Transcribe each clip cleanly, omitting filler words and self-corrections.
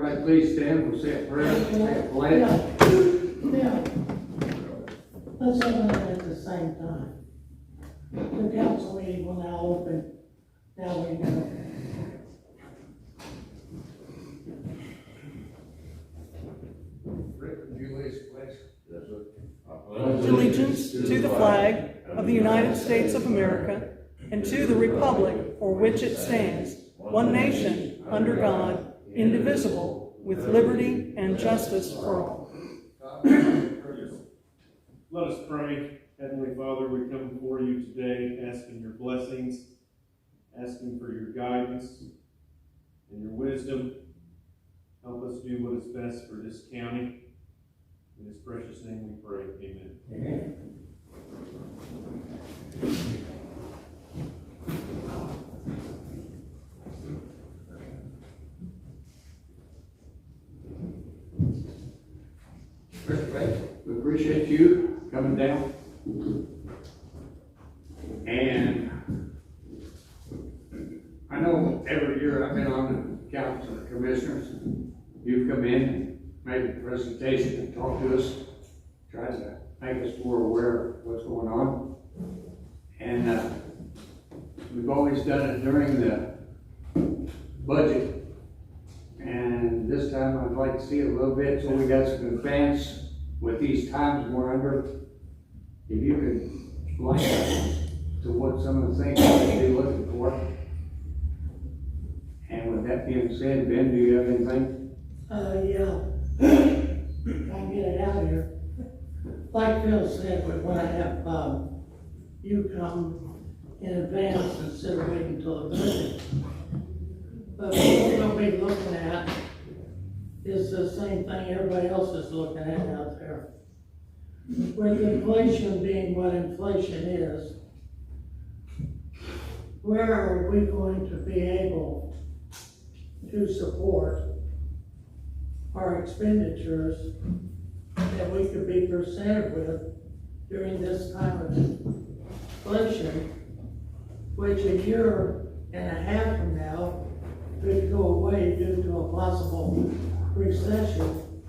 everybody please stand, we'll say a prayer, say a pledge. Yeah. Let's open it at the same time. The council meeting will now open. Now we know. Rick, would you lead us, please? Allegiance to the flag of the United States of America and to the republic for which it stands, one nation, under God, indivisible, with liberty and justice for all. Let us pray. Heavenly Father, we come before you today asking your blessings, asking for your guidance and your wisdom. Help us do what is best for this county. In his precious name we pray. Amen. Amen. Rick, we appreciate you coming down. And I know every year I've been on the council of commissioners, you've come in and made a presentation and talked to us, tried to make us more aware of what's going on. And we've always done it during the budget. And this time I'd like to see it a little bit, so we got some advance with these times we're under. If you could explain to what some of the things we should be looking for. And with that being said, Ben, do you have anything? Yeah. I'll get it out here. Like Phil said, we want to have you come in advance instead of waiting until the budget. But what we're going to be looking at is the same thing everybody else is looking at out there. With inflation being what inflation is, where are we going to be able to support our expenditures that we could be presented with during this time of inflation, which a year and a half from now could go away due to a possible recession.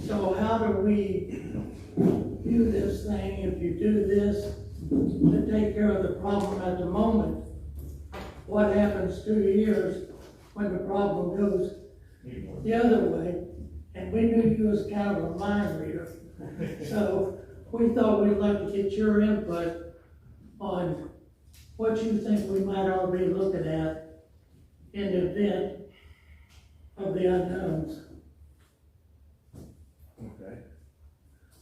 So how do we view this thing? If you do this to take care of the problem at the moment, what happens 2 years when the problem goes the other way? And we knew you was kind of a mind reader. So we thought we'd like to get your input on what you think we might ought to be looking at in the event of the unknowns. Okay.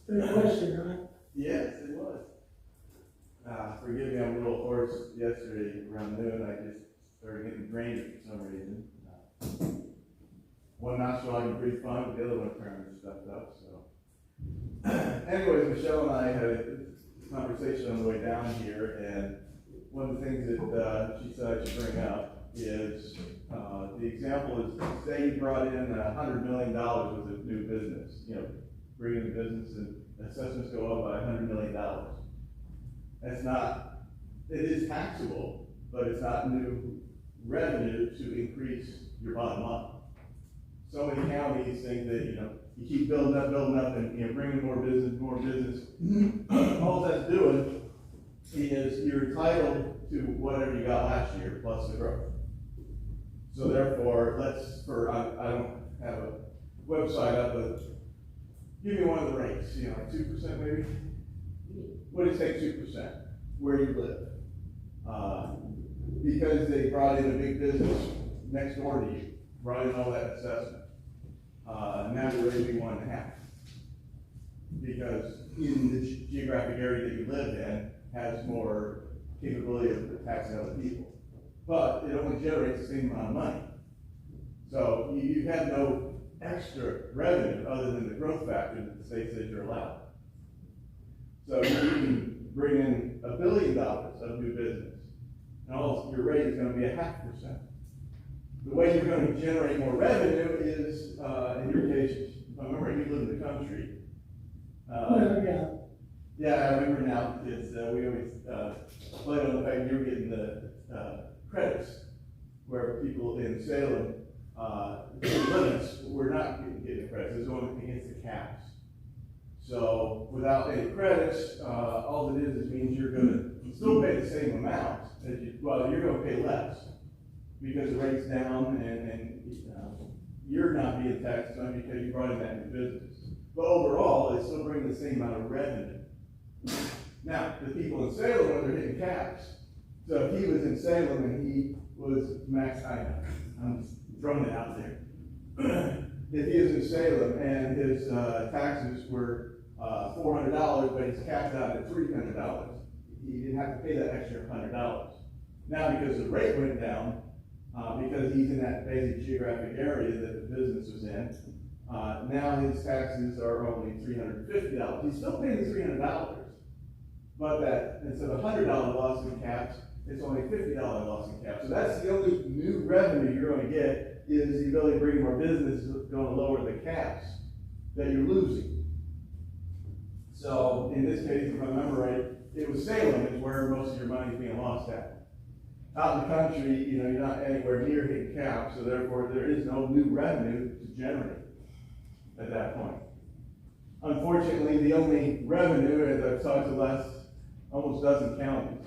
Good question, right? Yes, it was. Forgive me, I'm a little hoarse. Yesterday around noon, I just started getting drained for some reason. One nostril I can breathe fine, but the other one apparently stuffed up. So, anyways, Michelle and I had a conversation on the way down here, and one of the things that she said I should bring up is the example is, say you brought in $100 million worth of new business. You know, bring in the business and assessments go up by $100 million. That's not. It is taxable, but it's not new revenue to increase your bottom line. So many counties think that, you know, you keep building up, and, you know, bringing more business. All that's doing is you're entitled to whatever you got last year plus the growth. So therefore, I don't have a website up, but give me one of the rates, you know, like 2% maybe? What do you say 2%? Where you live. Because they brought in a big business next door to you, brought in all that assessment. Now we're going to be 1.5. Because in the geographic area that you live in has more capability of taxing other people. But it only generates the same amount of money. So you have no extra revenue other than the growth factor that the state says you're allowed. So you can bring in $1 billion of new business, and all your rate is going to be 0.5%. The way you're going to generate more revenue is, in your case, if I remember, you live in the country. Yeah. Yeah, I remember now, because we always played on the fact you were getting the credits, where people in Salem, the limits were not getting the credits, it's going against the caps. So without any credits, all it is means you're gonna still pay the same amount as you, well, you're gonna pay less because the rate's down and you're not being taxed on because you brought in that new business. But overall, they still bring the same amount of revenue. Now, the people in Salem, when they're hitting caps, so if he was in Salem and he was max, I'm just throwing it out there. If he was in Salem and his taxes were $400, but he's capped out at $300, he didn't have to pay that extra $100. Now, because the rate went down, because he's in that basic geographic area that the business was in, now his taxes are only $350. He's still paying $300, but that instead of $100 loss in caps, it's only $50 loss in caps. So that's the only new revenue you're going to get is the ability to bring more business going to lower the caps that you're losing. So in this case, if I remember right, it was Salem is where most of your money is being lost at. Out in the country, you know, you're not anywhere near hitting caps, so therefore there is no new revenue to generate at that point. Unfortunately, the only revenue, as I've talked to almost dozen counties,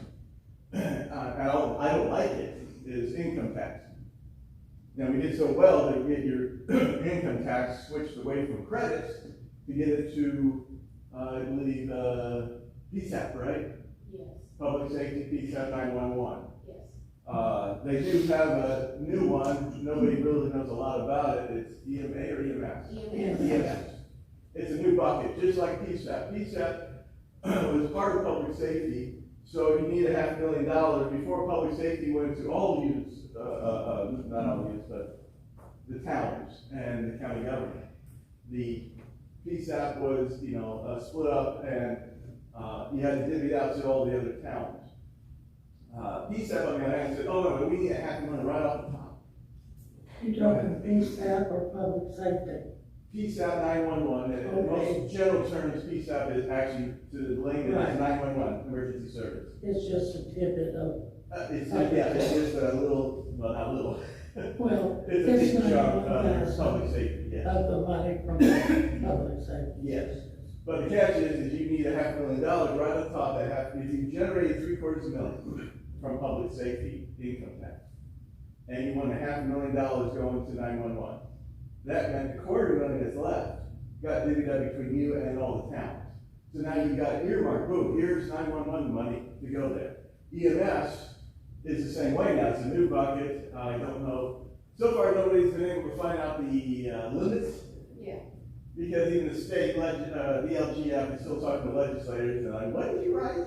I don't like it, is income tax. Now, we did so well to get your income tax switched away from credits to get it to, I believe, PSAP, right? Yes, Public Safety, PSAP 911. yes. They do have a new one, nobody really knows a lot about it, it's EMA or EMS? EMS. It's a new bucket, just like PSAP. PSAP was part of public safety, so you need $500,000 before public safety went to all use, not all use, but the towns and the county government. The PSAP was, split up and you had to divvy it out to all the other towns. PSAP on the other hand said, oh no, we need $500,000 right off the top. You talking PSAP or public safety? PSAP 911, in most general terms, PSAP is actually, to the language, Right. 911, emergency service. It's just a tidbit of, It's just a little, well, not little. well, It's a it's big chunk of 91% public safety, yeah. of the money from public safety. Yes. But the catch is you need $500,000 right on top of that. If you generated $750,000 from public safety income tax, and you want $500,000 going to 911, that meant the $250,000 that's left got divvied up between you and all the towns. So now you've got earmarked, boom, here's 911 money to go there. EMS is the same way now. It's a new bucket. I don't know. So far, nobody's been able to find out the limits. Yeah. Because even the state, DLGF is still talking to legislators, and like, what did you write?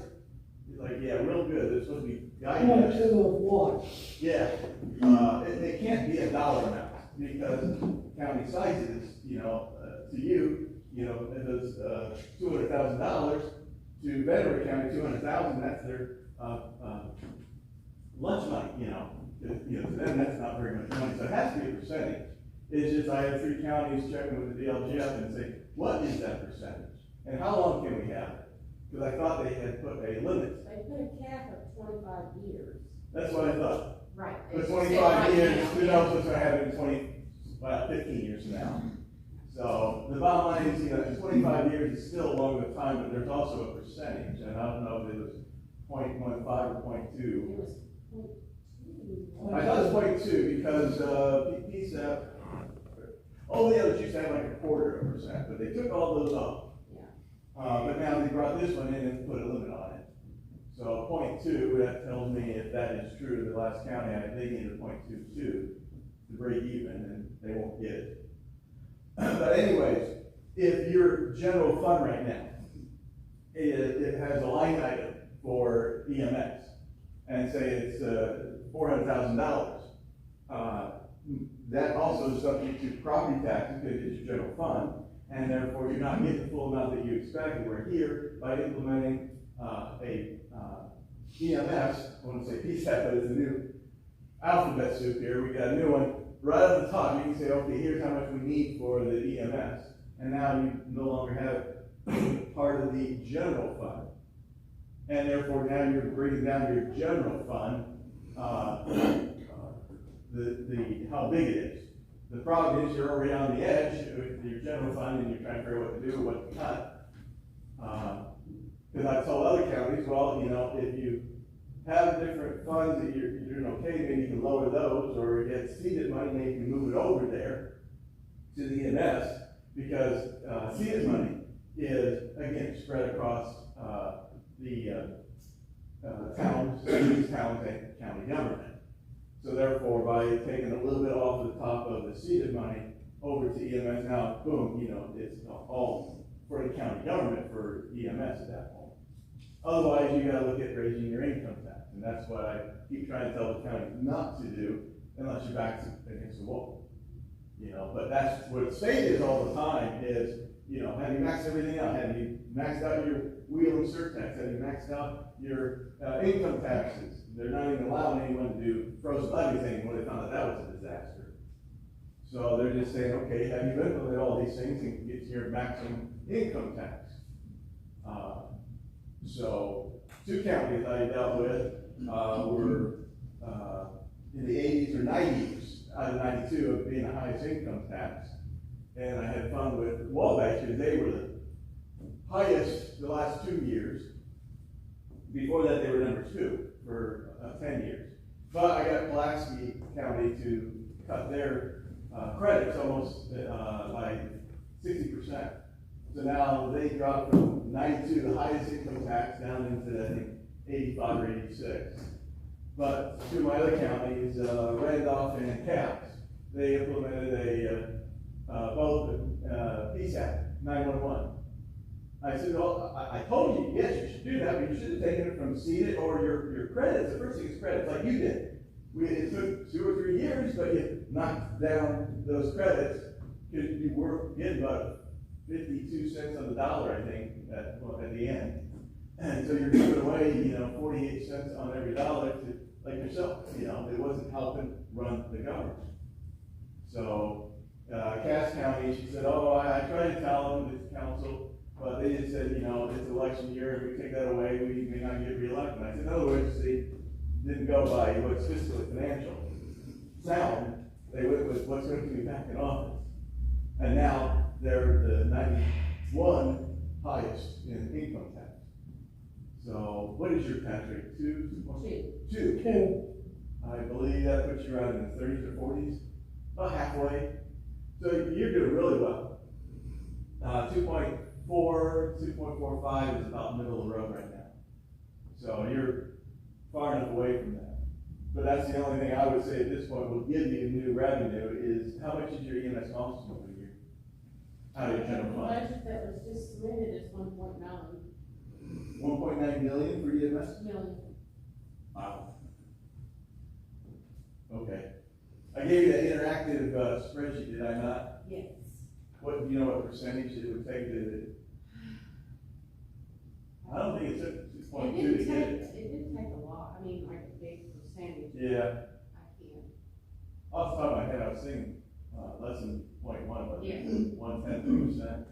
He's like, yeah, real good, there's supposed to be guidance. 2 of what? Yeah, it can't be a dollar amount, because county sizes, to you, if it's $200,000, to Ventura County, $200,000, that's their, lunch money, to them, that's not very much money, so it has to be a percentage. It's just, I had 3 counties checking with the DLGF and say, what is that percentage? And how long can we have it? Because I thought they had put a limit. They put a cap of 25 years. That's what I thought. Right. For It's 25 right years, now, who yeah. knows what's gonna happen in 15 years from now. So, the bottom line is, 25 years is still a long enough time, but there's also a percentage, and I don't know if it was 0.15 or 0.2. It was 0.2. I thought it was 0.2 because, PSAP, all the others used to have like a 0.25%, but they took all those off. Yeah. But now they brought this one in and put a limit on it. So 0.2, that tells me if that is true, the last county, they needed a 0.22 to break even, and they won't get it. But anyways, if your general fund right now, it has a line item for EMS, and say it's $400,000, that also is subject to property taxes because it's your general fund, and therefore you're not getting the full amount that you expected. We're here by implementing EMS, I want to say PSAP, but it's a new alphabet soup here. We got a new one right at the top. You can say, okay, here's how much we need for the EMS, and now you no longer have part of the general fund, and therefore now you're bringing down your general fund, how big it is. The problem is you're already on the edge with your general fund and you're trying to figure out what to do, what to cut. Because I've told other counties, well, you know, if you have different funds that you're doing okay, maybe you can lower those or get seeded money, maybe you can move it over there to the EMS, because seeded money is, again, spread across the towns, cities, towns, and county government. So therefore, by taking a little bit off the top of the seeded money over to EMS, now, boom, you know, it's all for the county government for EMS at that point. Otherwise, you gotta look at raising your income tax, and that's what I keep trying to tell the county not to do, unless your back's against the wall. You know, but that's what the state is all the time is, you know, have you maxed everything out? Have you maxed out your wheel and surtax? Have you maxed out your income taxes? They're not even allowing anyone to do frozen levies anymore. They found out that was a disaster. So they're just saying, okay, have you implemented all these things and get to your maximum income tax? So 2 counties I dealt with were in the 80s or 90s, out of 92 of being the highest income tax. And I had fun with Wabash, because they were the highest the last 2 years. Before that, they were number 2 for 10 years. But I got Pulaski County to cut their credits almost by 60%. So now they dropped from 92, the highest income tax, down into, I think, 85 or 86. But 2 of my other counties, Randolph and Cass, they implemented both PSAP 911. I said, well, I told you, yes, you should do that, but you should have taken it from seeded or your credits. The first thing is credits, like you did. It took 2 or 3 years, but you knocked down those credits because you were getting about 52 cents on the dollar, I think, at the end. And so you're giving away, you know, 48 cents on every dollar to, like yourself, you know, it wasn't helping run the government. So, Cass County, she said, oh, I tried to tell them, this council, but they just said, you know, it's election year, if we take that away, we may not get reelected. I said, in other words, they didn't go by what's fiscally financial sound, they went with what's going to be back in office. And now they're the 91 highest in income tax. So what is your tax rate? 2? 2. 2. I believe that puts you around in the 30s or 40s, about halfway. So you're doing really well. 2.4, 2.45 is about middle of the road right now. So you're far enough away from that. But that's the only thing I would say at this point will give you new revenue is how much is your EMS cost over the year? Out of your general The fund? budget that was just submitted is 1.9 1.9 million for EMS? million. Wow. Okay. I gave you that interactive spreadsheet, did I not? Yes. What, do you know what percentage it would take to? I don't think it took 6.2 to get it. It didn't take a lot, I mean, like a big percentage. Yeah. I can't. Off the top of my head, I was thinking less than 0.1, but Yeah. 0.1%.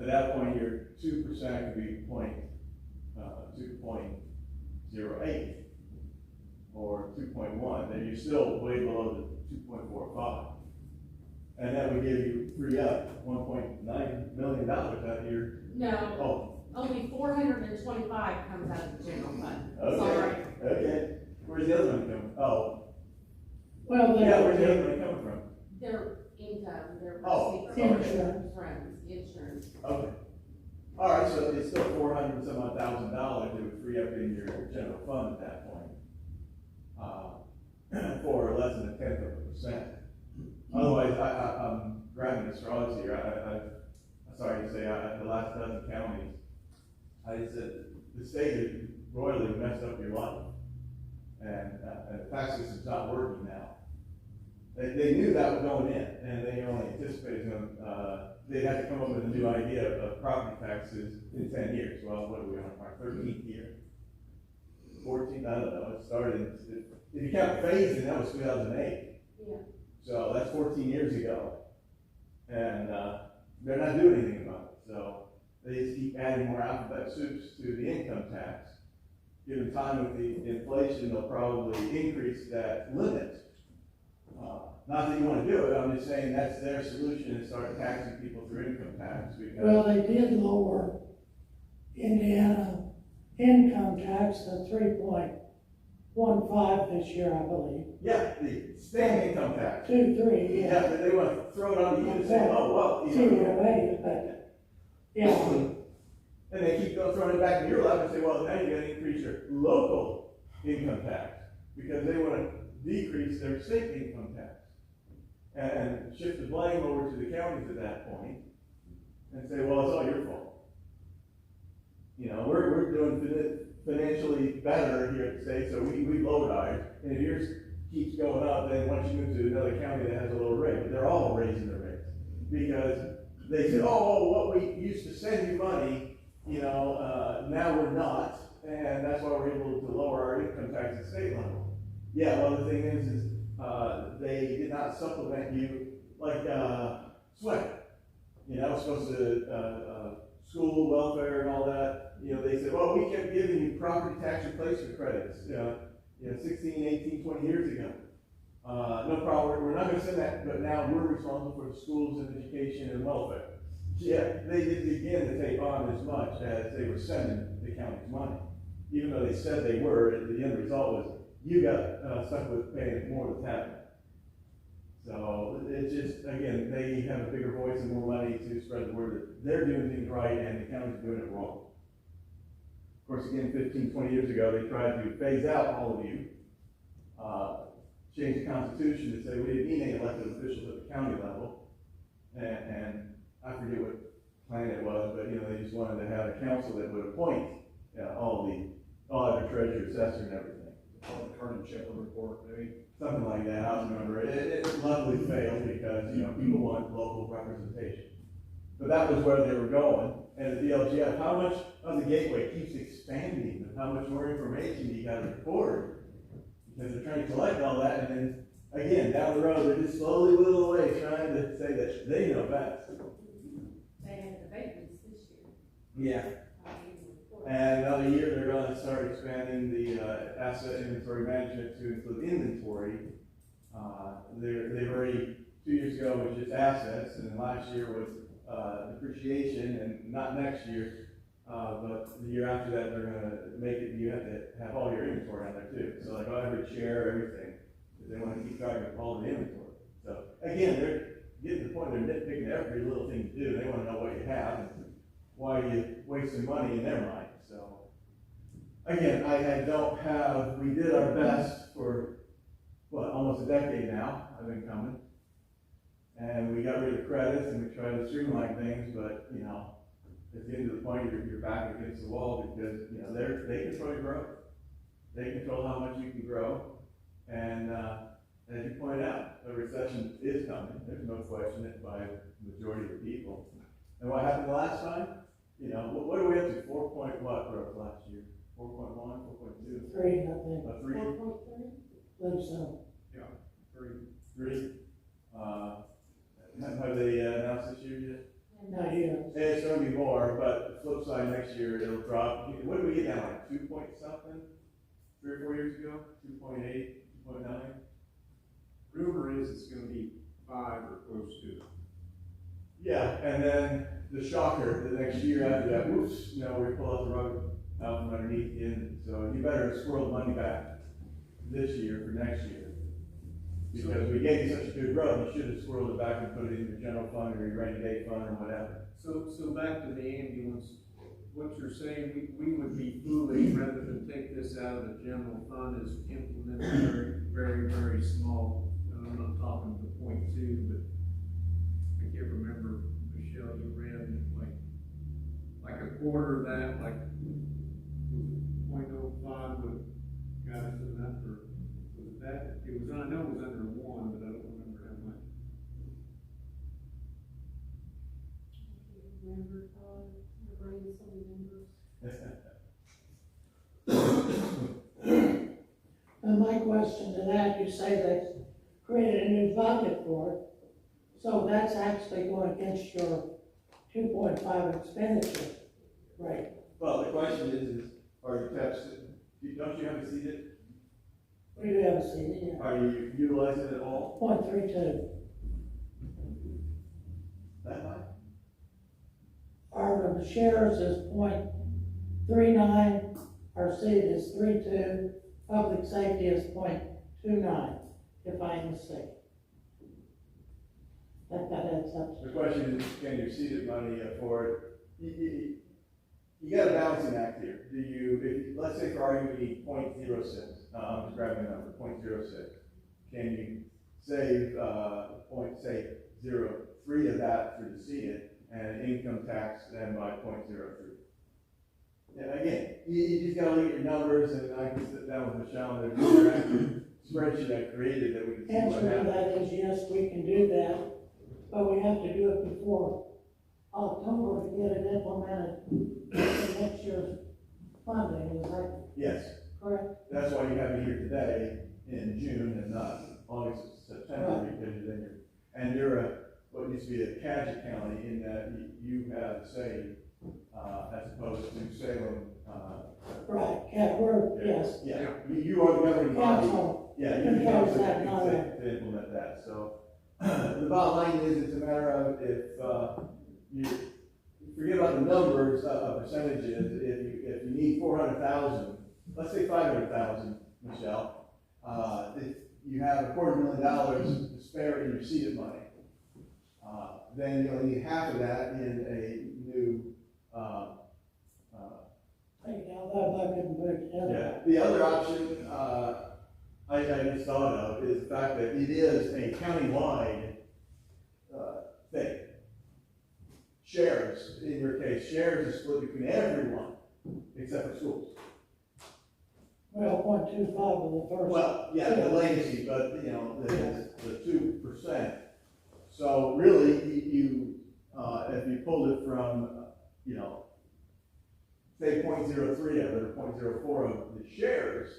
At that point, your 2% could be 2.08 or 2.1, then you're still way below the 2.45. And that would give you free up $1.9 million out of your, No, only 425 comes out of the general fund. Okay. Sorry. Okay, where's the other money coming? Oh, Well, yeah, where's the then, other money coming from? Their income, their Oh, receipts, insurance. runs, insurance. Okay. All right, so it's still $400 some odd thousand that would free up in your general fund at that point. For less than 0.1%. Otherwise, I'm grabbing the straws here. I'm sorry to say, the last dozen counties, I just said, the state has royally messed up your life. And the tax system's not working now. They knew that was going in, and they only anticipated them, they'd have to come up with a new idea of property taxes in 10 years. Well, what are we on, our 13th year? 14, I don't know, it started, if you count the phase in, that was 2008. Yeah. So that's 14 years ago. And they're not doing anything about it. So they just keep adding more alphabet soups to the income tax. Given time with the inflation, they'll probably increase that limit Not that you wanna do it, I'm just saying that's their solution, is start taxing people through income tax, because. Well, they did lower Indiana income tax to 3.15 this year, I believe. Yeah, the state income tax. 2.3, Yeah, yeah. but they wanna throw it on you and say, oh, well, you know. 2.08, but, yeah, And they keep throwing it back in your lap and say, well, now you gotta increase your local income tax, because they wanna decrease their state income tax. And shift the blame over to the counties at that point, and say, well, it's all your fault. You know, we're doing financially better here at the state, so we lowered ours, and if yours keeps going up, then once you move to another county that has a lower rate, but they're all raising their rates. Because they said, oh, what we used to send you money, you know, now we're not, and that's why we're able to lower our income tax at state level. Yeah, well, the thing is they did not supplement you like, SWIFT. You know, supposed to, school, welfare and all that. You know, they said, well, we kept giving you property tax replacement credits, 16, 18, 20 years ago. No problem, we're not gonna send that, but now we're responsible for the schools and education and welfare. Yeah, they didn't begin to take on as much as they were sending the county's money. Even though they said they were, the end result was, you got stuck with paying more that's happening. So it's just, again, they have a bigger voice and more money to spread the word that they're doing things right and the county's doing it wrong. Of course, again, 15, 20 years ago, they tried to phase out all of you, change the constitution to say we didn't need any elected officials at the county level. And I forget what plan it was, but they just wanted to have a council that would appoint all the auditor, treasurer, assessor, and everything. On the current Shepherd report, maybe. Something like that, I don't remember. It luckily failed because, people want local representation. But that was where they were going. And the DLGF, how much of the gateway keeps expanding, and how much more information you gotta record? Because they're trying to collect all that, and then, again, down the road, they're just slowly whittling away, trying to say that they know best. They had abatements this year. Yeah. And another year, they're gonna start expanding the, asset inventory management to include inventory. They've already, 2 years ago was just assets, and then last year was, depreciation, and not next year, but the year after that, they're gonna make it, you have to have all your inventory on there too. So like every chair, everything, because they wanna keep track of all the inventory. So again, they're getting to the point, they're nitpicking every little thing you do, they wanna know what you have, and why you're wasting money in their mind. So, again, we did our best for, almost a decade now, I've been coming. And we got rid of credits and we tried to streamline things, but, it's getting to the point you're back against the wall because, they control your growth. They control how much you can grow. And, as you point out, a recession is coming. There's no question it by the majority of the people. And what happened the last time? What are we up to? 4 point what growth last year? 4.1, 4.2? 3, I think. 3? 4.3? Believe so. Yeah, 3. 3? Have they announced this year yet? Not yet. It's gonna be more, but the flip side, next year it'll drop. What did we get now, like 2 point something? 3 or 4 years ago? 2.8, 2.9? Rumor is it's gonna be 5 or close to. Yeah, and then the shocker, the next year after that, whoops, we pull out the rug out from underneath you. So you better squirrel the money back this year for next year. Because we gave you such a good growth, you should have squirreled it back and put it in your general fund or your rainy day fund or whatever. So back to the ambulance, what you're saying, we would be foolish rather than take this out of the general fund is implement very, very small. I'm not talking to 0.2, but I can't remember, Michelle, you ran like a quarter of that, like 0.05 would got us enough for, was that, I know it was under 1, but I don't remember how much. Remember, my brain is so many numbers. And my question to that, you say they created a new bucket for it, so that's actually going against your 2.5 expenditure rate. Well, the question is are your tests, don't you have to see it? We do have a CD, yeah. Are you utilizing it all 0.32. that night? Our shares is 0.39, our seed is 3.2, public safety is 0.29, if I'm mistaken. That adds up. The question is, can your seeded money afford, you got a balancing act here. Do you, if, let's say for argument, you need 0.06, I'm just grabbing a number, 0.06. Can you save, say 0.03 of that through the seeded and income tax then by 0.03? Yeah, again, you just gotta look at your numbers, and I can sit down with Michelle and there's an interactive spreadsheet I created that we can see Answer what to happens. that is yes, we can do that, but we have to do it before October to get it implemented in next year's funding, is that Yes, correct? that's why you have me here today in June and not August, September, Right. because you're a, what used to be a Cadgett County in that you have say, as opposed to Salem, Right, yeah, yes, Yeah, you are the governing body. council, Yeah, you controls can that, not to implement that, so. The bottom line is, it's a matter of if, you forget about the numbers of percentages, if you need 400,000, let's say 500,000, Michelle, if you have $250,000 to spare in your seeded money, then you'll need half of that in a new, hey, now that I can put it together. yeah. The other option, I just thought of is the fact that it is a countywide, thing. Shares, in your case, shares is split between everyone except for schools. Well, 0.25 of the first. Well, yeah, the legacy, but, you know, the 2%. So really, if you pulled it from, you know, say 0.03 of it or 0.04 of the shares,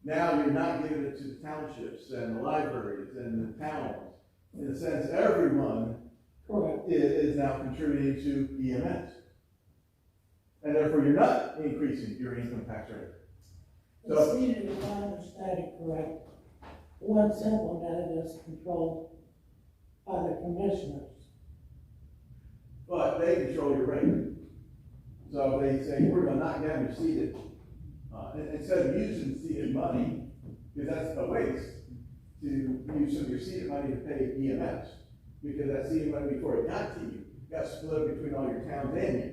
now you're not giving it to the townships and the libraries and the towns. In a sense, everyone Correct. is now contributing to EMS. And therefore, you're not increasing your income tax rate. The seated, if I understand it correct, once implemented is controlled by the commissioners. But they control your rate. So they say, we're gonna knock down your seated, instead of using seated money, because that's a waste, to use some of your seated money to pay EMS. Because that seated money before it got to you, got split between all your towns and you.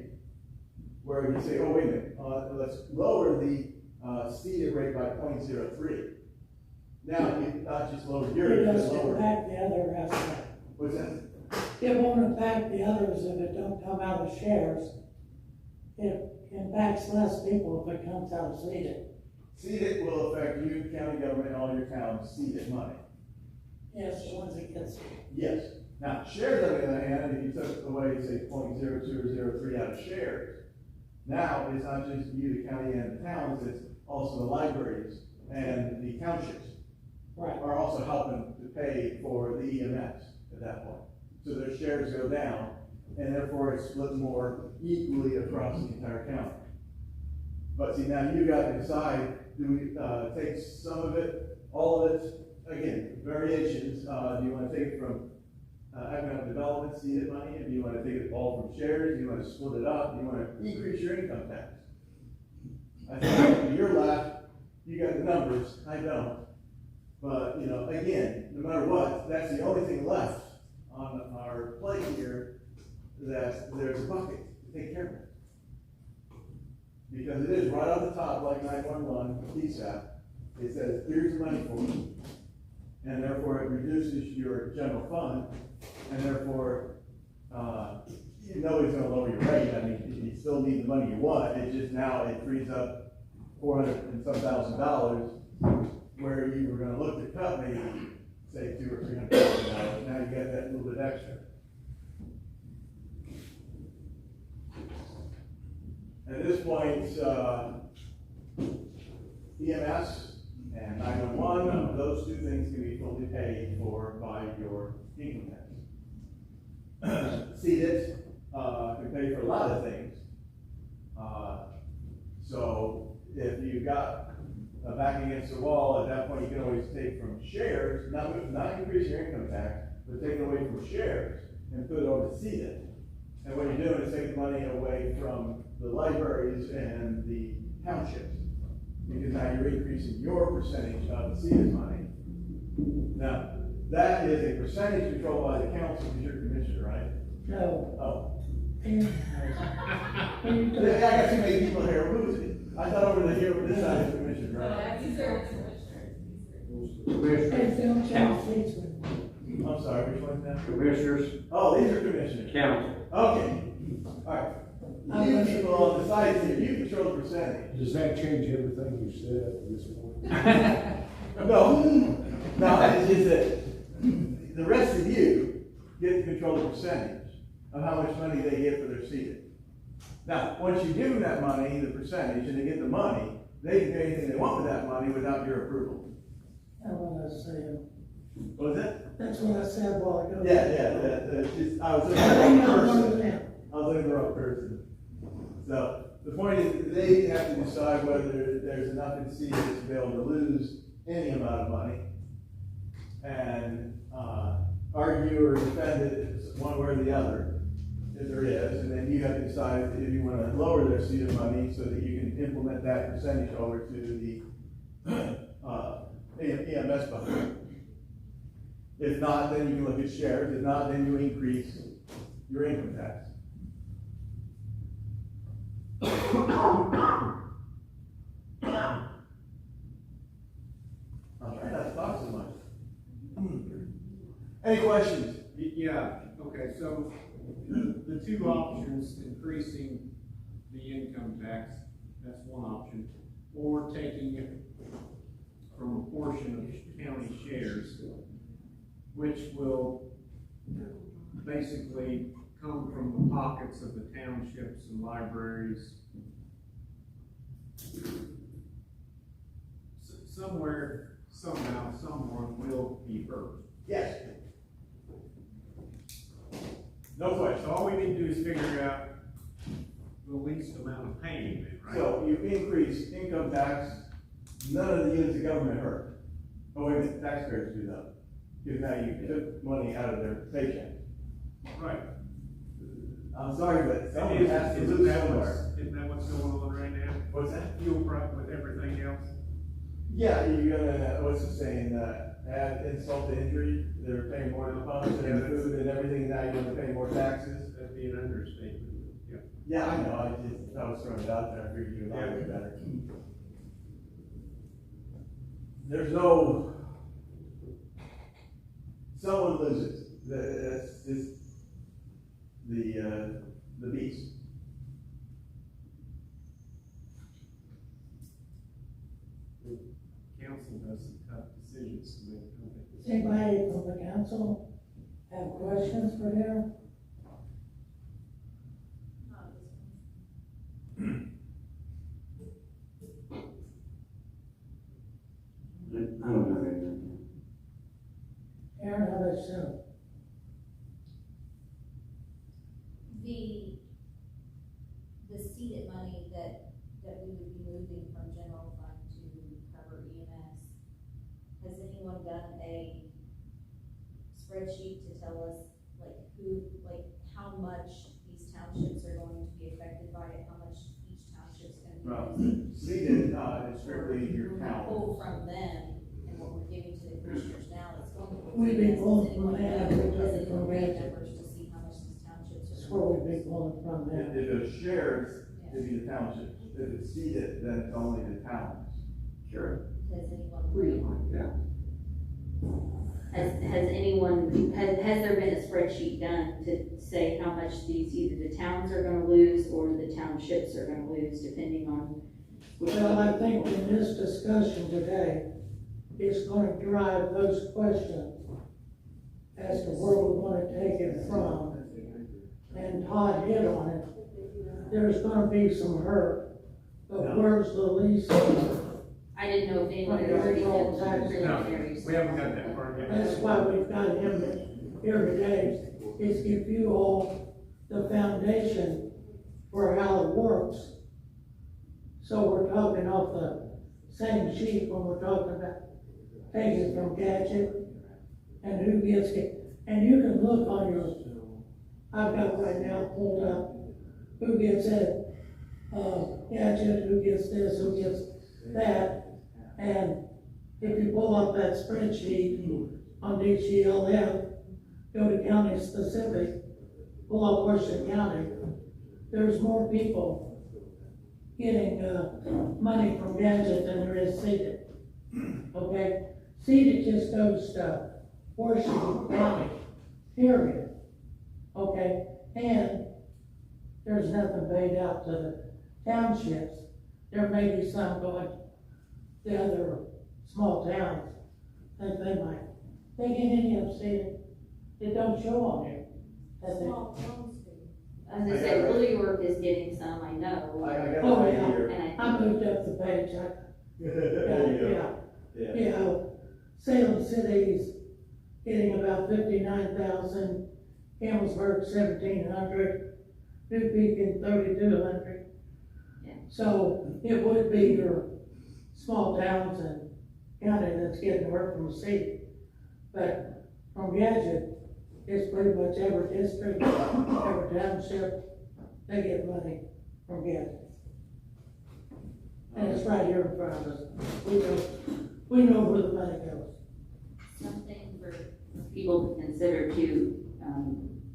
Where you say, oh, wait a minute, let's lower the seated rate by 0.03. Now, you not just lower It yours, does but lower. impact the other aspect. What's that? It won't impact the others if it don't come out of shares. It impacts less people if it comes out of seated. Seated will affect you, county government, and all your towns' seated money. Yes, once it gets, Yes. Now, shares on the other hand, if you took away, say, 0.02 or 0.03 out of shares, now it's not just you, the county, and the towns, it's also the libraries and the townships right. are also helping to pay for the EMS at that point. So their shares go down, and therefore it's split more equally across the entire county. But see, now you got to decide, do we take some of it, all of it, again, variations, do you want to take it from economic development, seeded money, and do you want to take it all from shares, do you want to split it up, do you want to increase your income tax? I think you're left, you got the numbers, I don't. But, you know, again, no matter what, that's the only thing left on our plate here, that there's a bucket to take care of it. Because it is right on the top, like 911, PSAP, it says, here's the money for you. And therefore it reduces your general fund, and therefore, you know it's gonna lower your rate. I mean, you still need the money you want, it's just now it frees up $400 and some $1,000, where you were gonna look to cut maybe, say, $200,000 or $300,000, now you got that little bit extra. At this point, EMS and 911, those two things can be fully paid for by your income tax. Seated can pay for a lot of things. So if you got back against the wall, at that point, you can always take from shares, not increase your income tax, but take it away from shares and put it over to CETA. And what you're doing is taking money away from the libraries and the townships, because now you're increasing your percentage of the CETA's money. Now, that is a percentage controlled by the council, because you're commissioner, right? No. Oh. And, when you I got too many people here, who is it? I thought over the here, this side is commissioner, right? These are Commissioners, Phil council, Johnson. I'm sorry, which one's that? commissioners, Oh, these are commissioners. council. Okay, alright. You people on the sides here, you control the percentage. Does that change everything you said at this point? No, no, it's just that the rest of you get to control the percentage of how much money they get for their seating. Now, once you give them that money, the percentage, and they get the money, they can do anything they want with that money without your approval. That's what I said. What was that? That's what I said a while ago. I was looking at I'm the not wrong one of person. them. I was looking at the wrong person. So, the point is, they have to decide whether there's enough in CETA to be able to lose any amount of money, and, argue or defend it one way or the other, if there is, and then you have to decide if you wanna lower their CETA money so that you can implement that percentage over to the, EMS budget. If not, then you can look at shares, if not, then you increase your income tax. I'm trying not to talk so much. Any questions? Yeah, okay, so the two options, increasing the income tax, that's one option, or taking it from a portion of county shares, which will basically come from the pockets of the townships and libraries. Somewhere, somehow, someone will be hurt. Yes. No question. So all we need to do is figure out the least amount of pain, then, right? So you increase income tax, none of the units of government hurt. Oh, wait a minute, taxpayers do that. Because now you took money out of their paycheck. Right. I'm sorry, but someone Isn't has to that lose somewhere. what's going on right now? What's that? Fuel price with everything else? Yeah, you're gonna, what's it saying, add insult to injury, they're paying more to the pumps and the food and everything, now you're gonna pay more taxes. That'd be an understatement. Yeah. Yeah, I know, I was throwing it out there, I figured you would like it better. There's no, someone loses, that's just the beast. Council has some tough decisions to make, don't they? Does anybody from the council have questions for him? I don't know anything. Aaron, how about you? The seated money that we would be moving from general fund to cover EMS, has anyone done a spreadsheet to tell us, how much these townships are going to be affected by it, how much each township's gonna be losing? Seated, is strictly your town. Pull from them, and what we're giving to the commissioners now, it's going to. We've been pulling from Does that, anyone we took it from know that. numbers to see how much these townships That's are? where we've been pulling from If that. it's shares, it'd be the township. If it's seated, then it's only the towns. Sure. Has anyone? Yeah. Has anyone, has there been a spreadsheet done to say how much these, either the towns are gonna lose or the townships are gonna lose, depending on which Well, one? I think in this discussion today, it's gonna drive those questions as to where we wanna take it from. And Todd hit on it. There's gonna be some hurt, but where's the least? I didn't know if anyone had already done preliminary. We haven't got that far yet. That's why we've got him here today, is give you all the foundation for how it works. So we're talking off the same sheet when we're talking about taking from Gadget and who gets it. And you can look on your, I've got right now pulled up, who gets it, Gadget, who gets this, who gets that. And if you pull up that spreadsheet on DCLF, go to county specific, pull up Washington County, there's more people getting, money from Gadget than there is seated. Okay? Seated just goes to Washington County, period. Okay? And there's nothing paid out to the townships. There may be some going to other small towns. Think they might. They get any of seated. It don't show on here. That they- Small towns do. As I said, Little York is getting some, I know. I got it Oh, right yeah. here. And I moved up the page. There you go. Yeah. Yeah. Salem City's getting about 59,000, Campbellsburg 1,700, New Beacon 3,200. Yeah. So it would be your small towns and county that's getting work from the city. But from Gadget, it's pretty much every district, every township, they get money from Gadget. And it's right here in front of us. We know where the money goes. Something for people to consider too,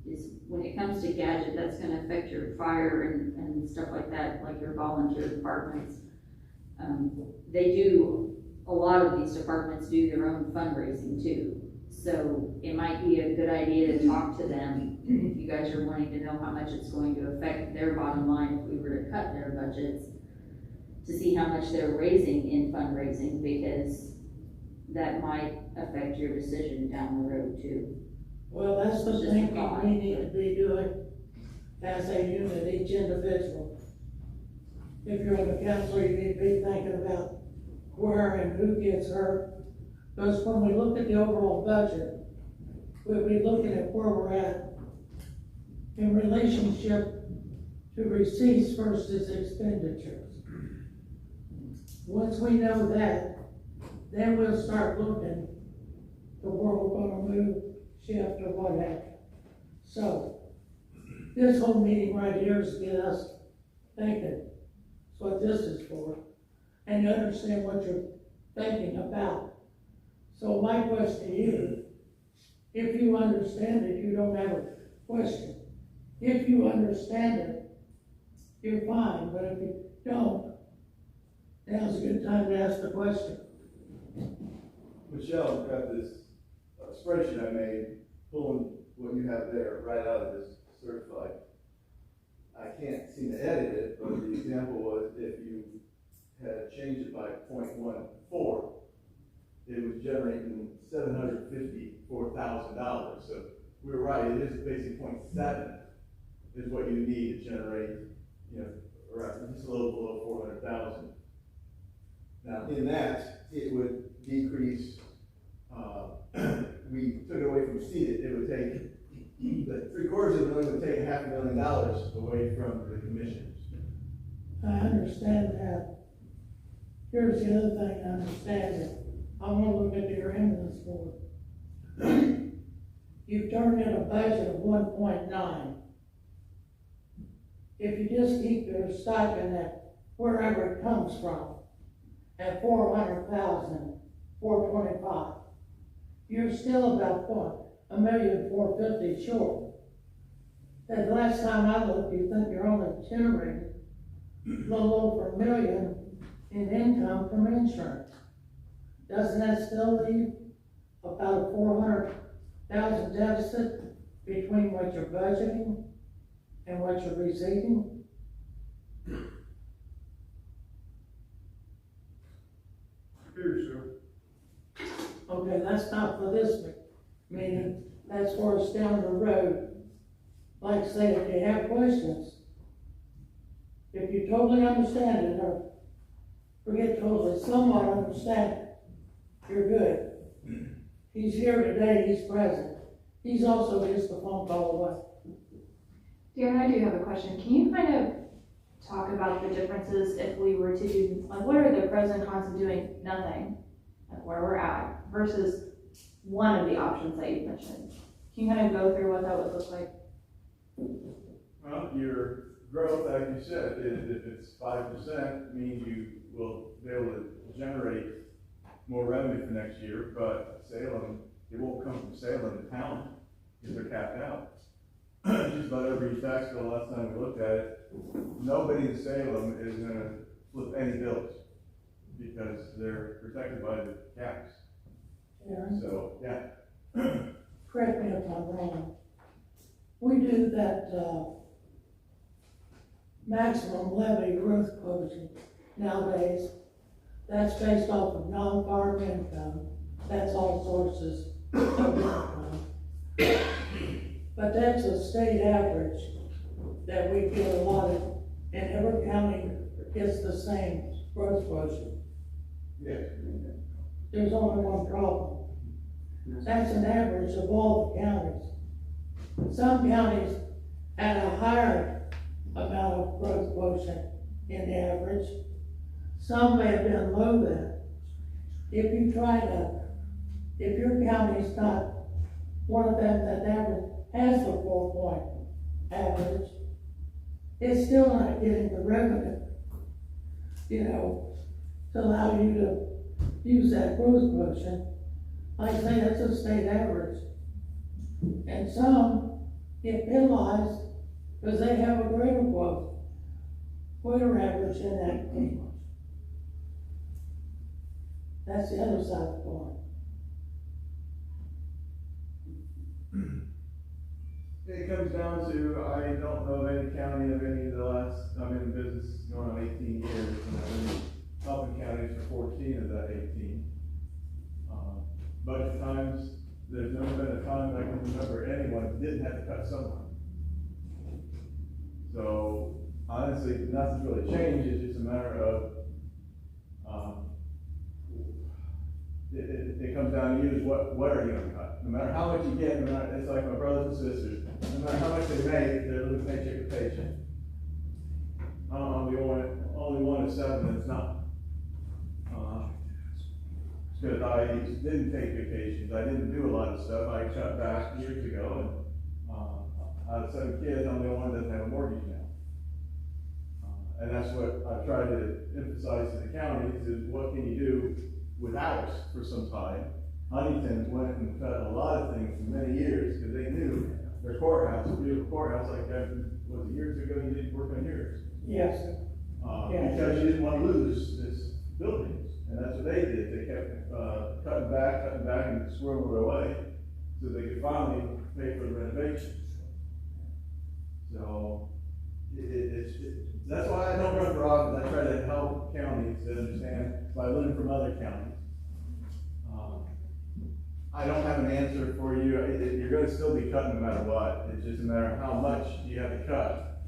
is when it comes to Gadget, that's gonna affect your fire and stuff like that, like your volunteer departments. They do, a lot of these departments do their own fundraising too. So it might be a good idea to talk to them, if you guys are wanting to know how much it's going to affect their bottom line if we were to cut their budgets, to see how much they're raising in fundraising, because that might affect your decision down the road too. Well, that's the Just a thing thought. we need to be doing as a unit, each individual. If you're on the council, you need to be thinking about where and who gets hurt. Because when we look at the overall budget, we'll be looking at where we're at in relationship to receipts versus expenditures. Once we know that, then we'll start looking to where we're gonna move, shift, or what have you. So, this whole meeting right here is to get us thinking. That's what this is for. And you understand what you're thinking about. So my question to you, if you understand it, you don't have a question. If you understand it, you're fine, but if you don't, now's a good time to ask the question. Michelle got this spreadsheet I made, pulling what you have there right out of this certified. I can't seem to edit it, but the example was if you had changed it by 0.14, it was generating $754,000. So we're right, it is basically 0.7 is what you need to generate, around just a little below 400,000. Now, in that, it would decrease, we took it away from seated, it would take, the $750,000 would take $500,000 away from the commissioners. I understand that. Here's the other thing I understand it. I wanna look at your ambulance board. You've turned in a budget of 1.9. If you just keep your stipend at wherever it comes from, at 400,425, you're still about $1,450,000 short. That last time I looked, you think you're only generating a little over $1 million in income from insurance. Doesn't that still leave about a 400,000 deficit between what you're budgeting and what you're receiving? Here, sir. Okay, that's not for this meeting, that's for us down the road. Like I say, if you have questions, if you totally understand it, or forget totally, somewhat understand it, you're good. He's here today, he's present. He's also just a phone call away. Darren, I do have a question. Can you kind of talk about the differences if we were to do, like, what are the pros and cons of doing nothing, like where we're at, versus one of the options that you mentioned? Can you kind of go through what that would look like? Well, your growth, as you said, if it's 5%, means you will be able to generate more revenue for next year, but Salem, it won't come from Salem to town, because they're capped out. Just about every tax bill, last time we looked at it, nobody in Salem is gonna flip any bills, because they're protected by the caps. Aaron, So, yeah. correct me if I'm wrong. We do that, maximum levy growth quotient nowadays. That's based off of non-farm income. That's all sources of income. But that's a state average that we get allotted, and every county gets the same growth quotient. Yes. There's only one problem. That's an average of all the counties. Some counties had a higher amount of growth quotient in the average. Some may have been low that. If your county's not one of them that average, has the 4-point average, it's still not getting the revenue, to allow you to use that growth quotient. Like I say, that's a state average. And some get penalized because they have a greater average in that case. That's the other side of the coin. It comes down to, I don't know of any county of any of the last, I'm in business going on 18 years, and I've been helping counties for 14 of that 18. Budget times, there's never been a time I can remember anyone didn't have to cut somewhere. So, honestly, nothing's really changed, it's just a matter of, it comes down to you is what are you gonna cut? No matter how much you get, no matter, it's like my brothers and sisters, no matter how much they make, they're living paycheck to paycheck. I'm the only one of 7 that's not. Because I didn't take vacations, I didn't do a lot of stuff, I cut back years ago, and out of 7 kids, I'm the only one that doesn't have a mortgage now. And that's what I try to emphasize to the counties is what can you do without for some time. Huntington's went and cut a lot of things for many years because they knew their courthouse, a beautiful courthouse like that, was it years ago, you didn't work on yours. Yes. Because you didn't want to lose this buildings, and that's what they did. They kept cutting back, and squirreling it away so they could finally pay for the renovations. So that's why I don't run for office. I try to help counties to understand by learning from other counties. I don't have an answer for you. You're going to still be cutting no matter what. It's just a matter of how much you have to cut.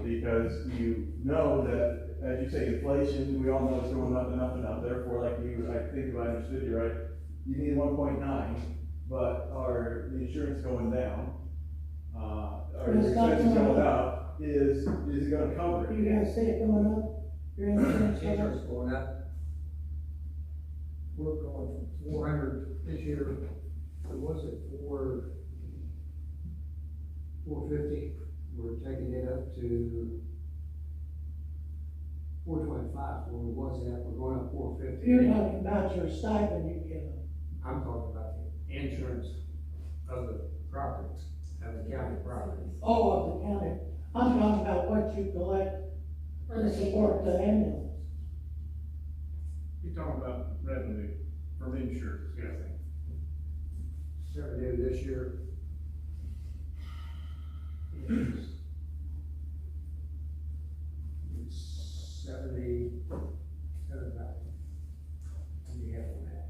Because you know that, as you say, inflation, we all know it's going up and up and up. Therefore, like I think if I understood you right, you need 1.9, but the insurance going down, or your expenses going up, is it going to cover it? You guys see it going up? Your insurance going up? Insurance going up. We're going from 400 this year, what was it, 450? We're taking it up to 425, where we was at, we're going up 450. You're talking about your stipend you give them. I'm talking about the insurance of the properties, of the county properties. Oh, of the county. I'm talking about what you collect to support the ambulance. You're talking about revenue from insurance, yes. Revenue this year is 77,000. What do you have on that?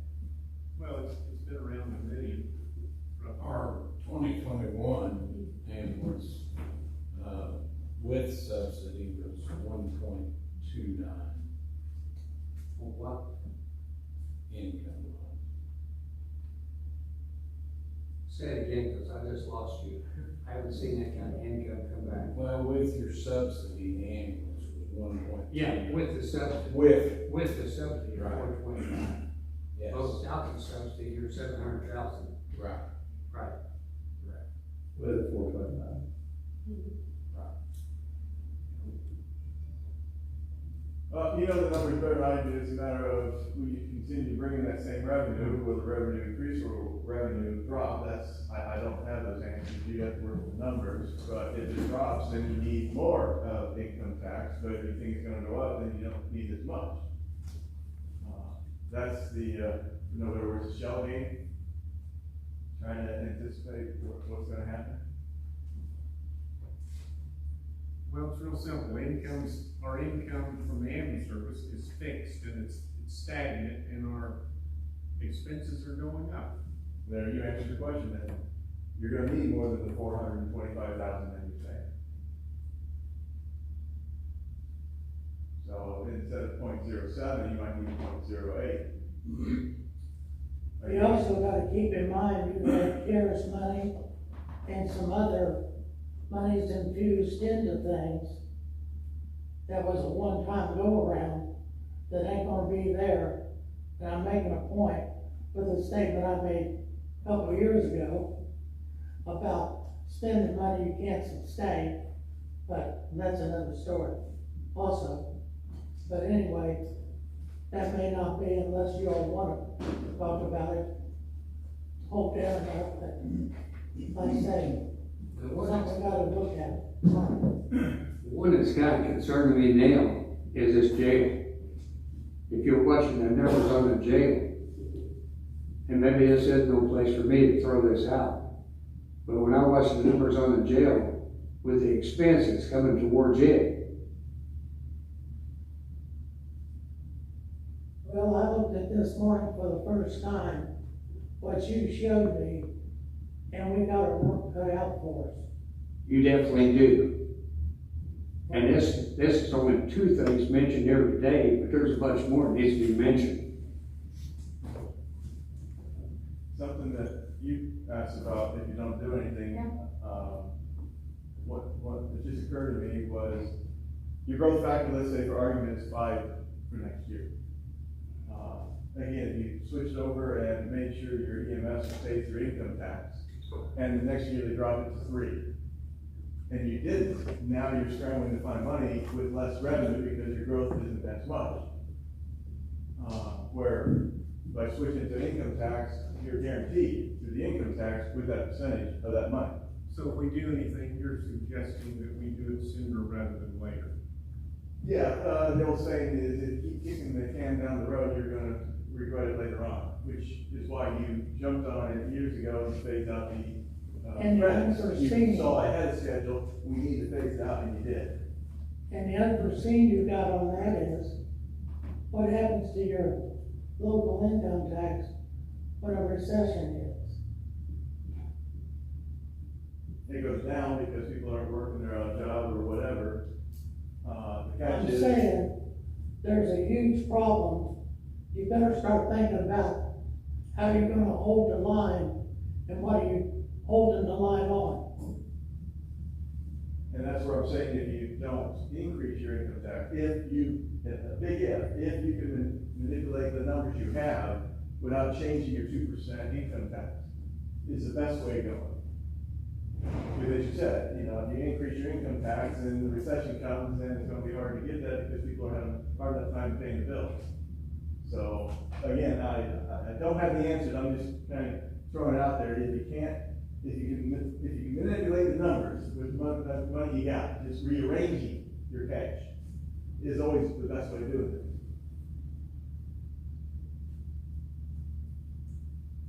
Well, it's been around $1 million. Our 2021 ambulance, with subsidy was 1.29 On what? income. Say it again, because I just lost you. I haven't seen that kind of income come back. Well, with your subsidy, the ambulance was 1.2. Yeah, with the subsidy. With, the subsidy, Right. 425. yes, Well, without the subsidy, you're 700,000. right. Right. With 425. You know, the numbers better I do, it's a matter of, will you continue bringing that same revenue, will the revenue increase or will revenue drop? I don't have those answers, you have to work with the numbers, but if it drops, then you need more of income tax, but if you think it's gonna go up, then you don't need as much. That's the, in other words, the shell game, trying to anticipate what's gonna happen. Well, it's real simple. Our income from the ambulance service is fixed and it's stagnant and our expenses are going up. There, you answered the question then. You're gonna need more than the 425,000 that you're saying. So instead of 0.07, you might need 0.08. We also gotta keep in mind, you have CARES money and some other monies infused into things. That was a one-time go-around that ain't gonna be there. And I'm making a point with a statement I made a couple of years ago about spending money you can't sustain, but that's another story also. But anyway, that may not be unless you all wanna talk about it. Hope down there, but like I say, something we gotta look at. The one that's kind of concerning me now is this jail. If you're watching the numbers on the jail, and maybe this is no place for me to throw this out, but when I watch the numbers on the jail with the expenses coming towards it, Well, I looked at this morning for the first time, what you showed me, and we got our work cut out for us. you definitely do. And this is only two things mentioned every day, but there's a bunch more that needs to be mentioned. Something that you asked about, if you don't do anything, what just occurred to me was, your growth factor, let's say for argument, is 5 for next year. Again, if you switched over and made sure your EMS pays your income tax, and the next year they drop it to 3, and you didn't, now you're scrambling to find money with less revenue because your growth isn't as much. Where by switching to income tax, you're guaranteed through the income tax with that percentage of that money. So if we do anything, you're suggesting that we do it sooner rather than later. Yeah, the old saying is, if you keep kicking the can down the road, you're gonna regret it later on, which is why you jumped on it years ago and phased out the And the credits. unforeseen. You saw ahead of schedule, we need to phase it out, and you did. And the unforeseen you got on that is, what happens to your local income tax when a recession hits? It goes down because people aren't working their job or whatever. The catch I'm is, saying, there's a huge problem. You better start thinking about how you're gonna hold the line and what are you holding the line on. and that's where I'm saying, if you don't increase your income tax, if you can manipulate the numbers you have without changing your 2% income tax, is the best way going. Because as you said, if you increase your income tax and the recession comes, then it's gonna be hard to get that because people are having a hard enough time paying the bills. So, again, I don't have the answers, I'm just kind of throwing it out there. If you can manipulate the numbers with the money you got, just rearranging your cash is always the best way to do it.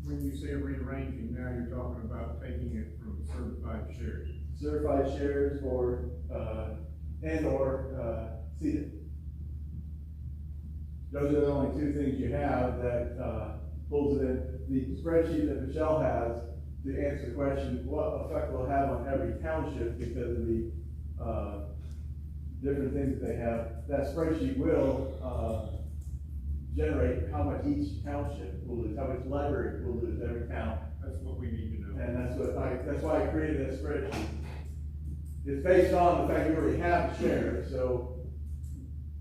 When you say rearranging, now you're talking about taking it from certified shares. Certified shares or seated. Those are the only two things you have that pulls it in. The spreadsheet that Michelle has to answer the question, what effect will it have on every township because of the different things that they have, that spreadsheet will generate how much each township will lose, how much library will lose every town That's what we need to know. And that's why I created that spreadsheet. It's based on the fact you already have a share, so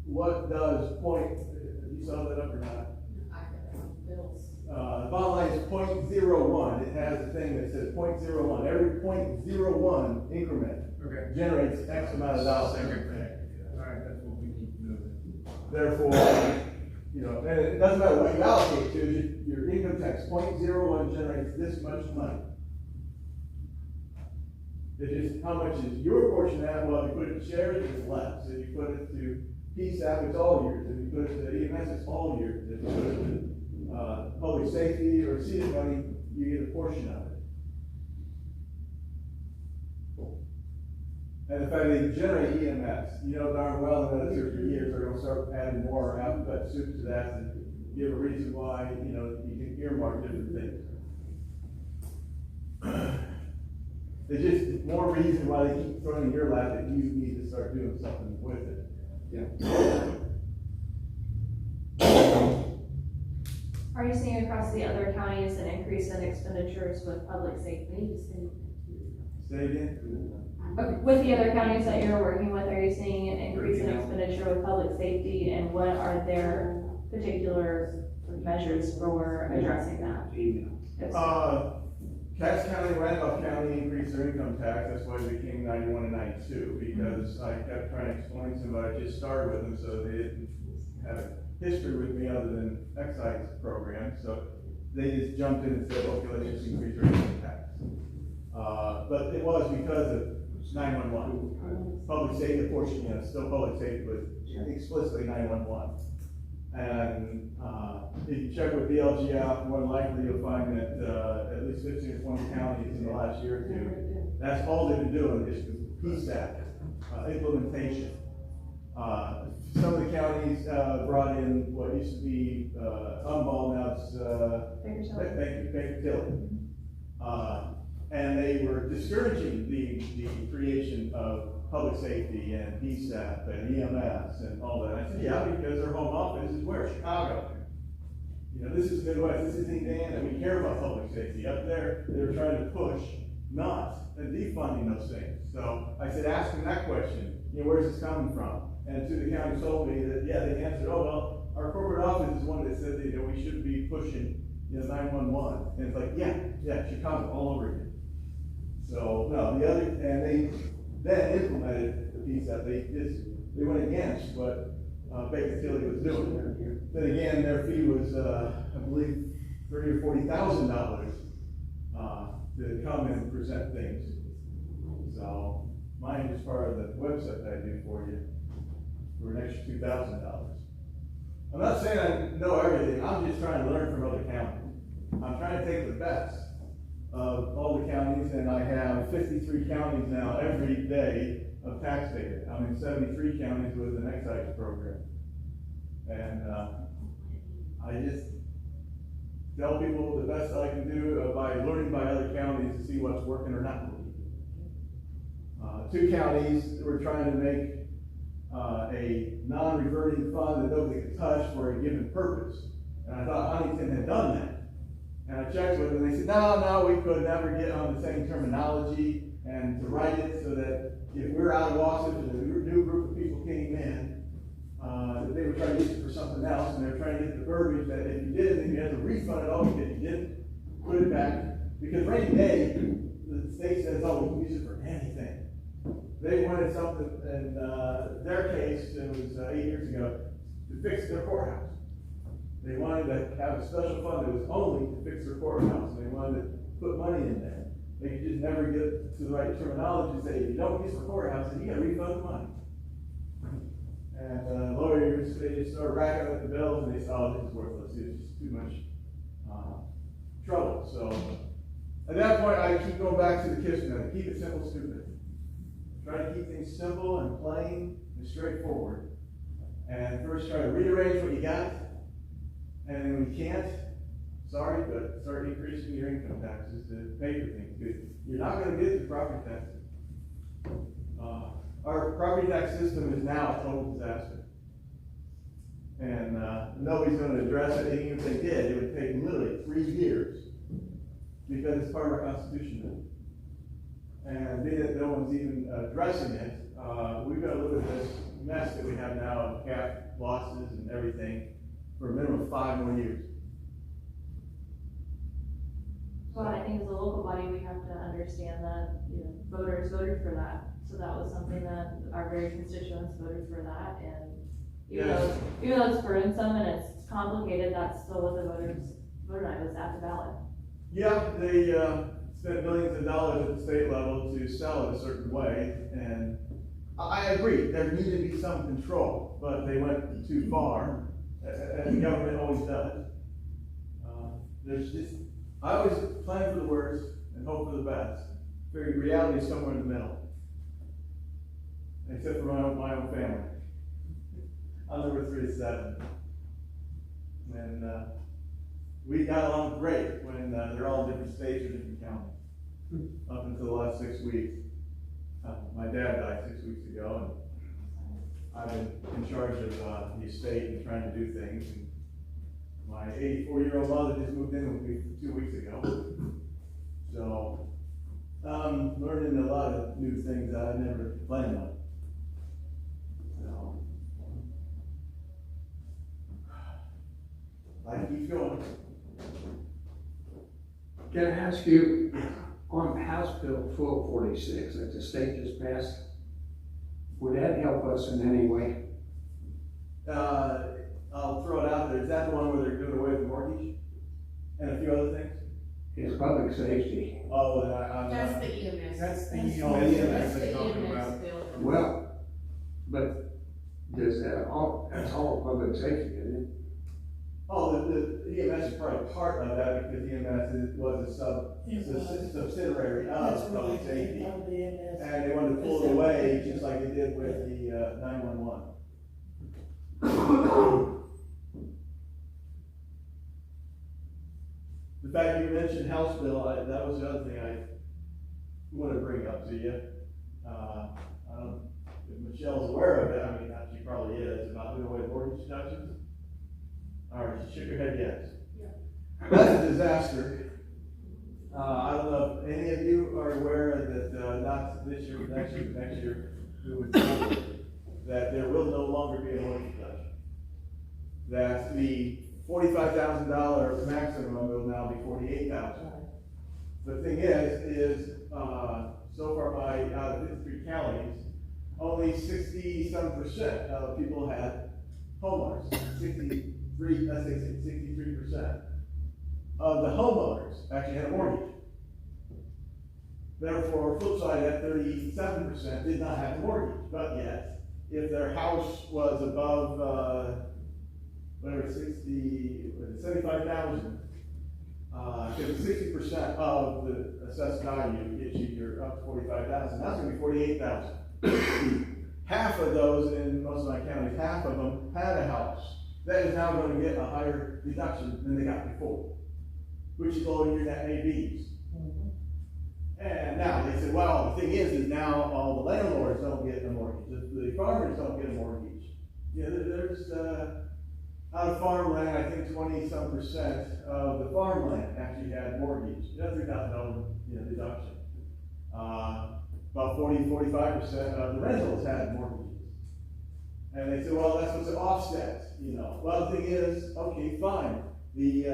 what does you saw that up or not? I got it on bills. The bottom line is 0.01. It has a thing that says 0.01. Every 0.01 increment Okay. generates X amount of dollars. All right, that's what we need to know then. Therefore, and it doesn't matter what you allocate to, your income tax 0.01 generates this much money. It's just how much is your portion of that? Well, if you put it in shares, it's less. If you put it to PSAP, it's all yours. If you put it to EMS, it's all yours. If you put it to public safety or seeded money, you get a portion of it. And the fact they generate EMS, you know darn well in another 2 or 3 years, they're gonna start adding more alphabet soup to that and give a reason why, you can earmark different things. There's just more reason why they keep throwing in your lap that you need to start doing something with it. Yeah. Are you seeing across the other counties an increase in expenditures with public safety? Say again? With the other counties that you're working with, are you seeing an increase in expenditure with public safety, and what are their particular measures for addressing that? Yes. Cass County, Randolph County increased their income tax. That's why it became 91 and 92, because I kept trying to explain to them, but I just started with them, so they didn't have a history with me other than excise program. So they just jumped in and said, okay, let's just increase our income tax. But it was because of 911. Public safety, portion, still public safety, but explicitly 911. And if you check with DLG out, more than likely you'll find that at least 15 or 20 counties in the last year or two, that's all they've been doing is PSAP implementation. Some of the counties brought in what used to be Umball, now it's Baker Tilly. And they were discouraging the creation of public safety and PSAP and EMS and all that. I said, yeah, because their home office is where? Chicago. This is Midwest, this is Indiana, we care about public safety. Up there, they're trying to push not defunding those things. So I said, ask them that question, where's this coming from? And two of the counties told me that, they answered, oh, well, our corporate office is one that said that, we should be pushing, 911. And it's like, yeah, Chicago, all over again. So, no, and they then implemented the PSAP. They went against what Baker Tilly was doing. Then again, their fee was, I believe, $30,000 or $40,000 to come and present things. So mine is part of the website that I do for you for an extra $2,000. I'm not saying I know everything. I'm just trying to learn from other counties. I'm trying to take the best of all the counties, and I have 53 counties now every day of tax data. I'm in 73 counties with an excise program. And I just tell people the best I can do by learning by other counties to see what's working or not working. 2 counties were trying to make a non-reverting fund that nobody could touch for a given purpose. And I thought Huntington had done that. And I checked with them, and they said, no, we could never get on the same terminology and to write it so that if we're out of Wassup and a new group of people came in, that they were trying to use it for something else, and they're trying to get the verbiage that if you did, then you had to refund it all. If you didn't, put it back. Because rainy day, the state says, oh, we can use it for anything. They wanted something in their case, it was 8 years ago, to fix their courthouse. They wanted to have a special fund that was only to fix their courthouse, and they wanted to put money in there. They could just never get to the right terminology and say, if you don't use the courthouse, then you gotta refund the money. And lawyers, they just started racking up the bills, and they said, oh, this is worthless. It's just too much trouble. So at that point, I keep going back to the kitchen and keep it simple, stupid. Try to keep things simple and plain and straightforward. And first try to rearrange what you got. And then when you can't, sorry, but start increasing your income taxes to pay for things. Because you're not going to get the property taxes. Our property tax system is now a total disaster. And nobody's going to address it. And even if they did, it would take literally 3 years because it's part of our Constitution. And being that no one's even addressing it, we've got to look at this mess that we have now of cap losses and everything for a minimum of 5 more years. Well, I think as a local body, we have to understand that, voters voted for that. So that was something that our very constituents voted for that, and even though it's burdensome and it's complicated, that's still what the voters voted on. It was at the ballot. Yeah, they spent millions of dollars at the state level to sell it a certain way, and I agree, there needed to be some control, but they went too far, as the government always does. I always plan for the worst and hope for the best. Figure reality is somewhere in the middle. Except for my own family. I'm number 3 to 7. And we got along great when they're all in different states or different counties. Up until the last 6 weeks. My dad died 6 weeks ago, and I've been in charge of the estate and trying to do things. And my 84-year-old mother just moved in with me 2 weeks ago. So I'm learning a lot of new things that I never planned on. So life keeps going. Can I ask you, on House Bill 1246 that the state just passed, would that help us in any way? I'll throw it out there. Is that the one where they're doing away with the mortgage? And a few other things? It's public safety. Oh, then I'm That's not. the EMS. That's the EMS That's they're the talking EMS about. bill. Well, but does that that's all public safety, isn't it? Oh, the EMS is probably part of that because EMS was a subsidiary of public safety. And they wanted to pull it away just like they did with the 911. The fact you mentioned House bill, that was the other thing I want to bring up to you. I don't know if Michelle's aware of it. I mean, she probably is, about doing away with mortgage deductions. All right, she shook her head yes. Yeah. That's a disaster. I don't know if any of you are aware that not this year, but next year, that there will no longer be a mortgage deduction. That the $45,000 maximum will now be $48,000. The thing is so far by out of 53 counties, only 60-some% of people had homeowners. 63% of the homeowners actually had a mortgage. Therefore, flip side, that 37% did not have a mortgage, but yet, if their house was above 75,000, 60% of the assessed value gets you your up to 45,000. That's going to be 48,000. Half of those in most of my counties, half of them had a house that is now going to get a higher deduction than they got before, which is lowering your net ABs. And now they said, well, the thing is now all the landlords don't get a mortgage. The farmers don't get a mortgage. There's out of farmland, I think 20-some% of the farmland actually had mortgage. That's $3,000 deduction. About 40-45% of the rentals had mortgages. And they said, well, that's what's an offset. Well, the thing is, okay, fine. The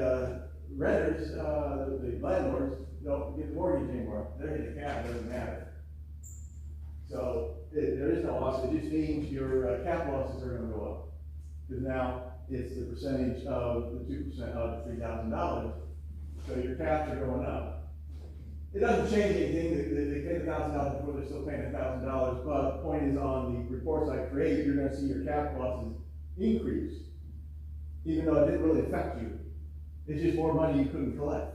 renters, the landlords, don't get the mortgage anymore. They're hitting the cap, it doesn't matter. So there is no offset. It just means your cap losses are going to go up. Because now it's the percentage of the 2% of the $3,000. So your caps are going up. It doesn't change anything. They paid $1,000 before, they're still paying $1,000. But the point is, on the reports I create, you're going to see your cap losses increase, even though it didn't really affect you. It's just more money you couldn't collect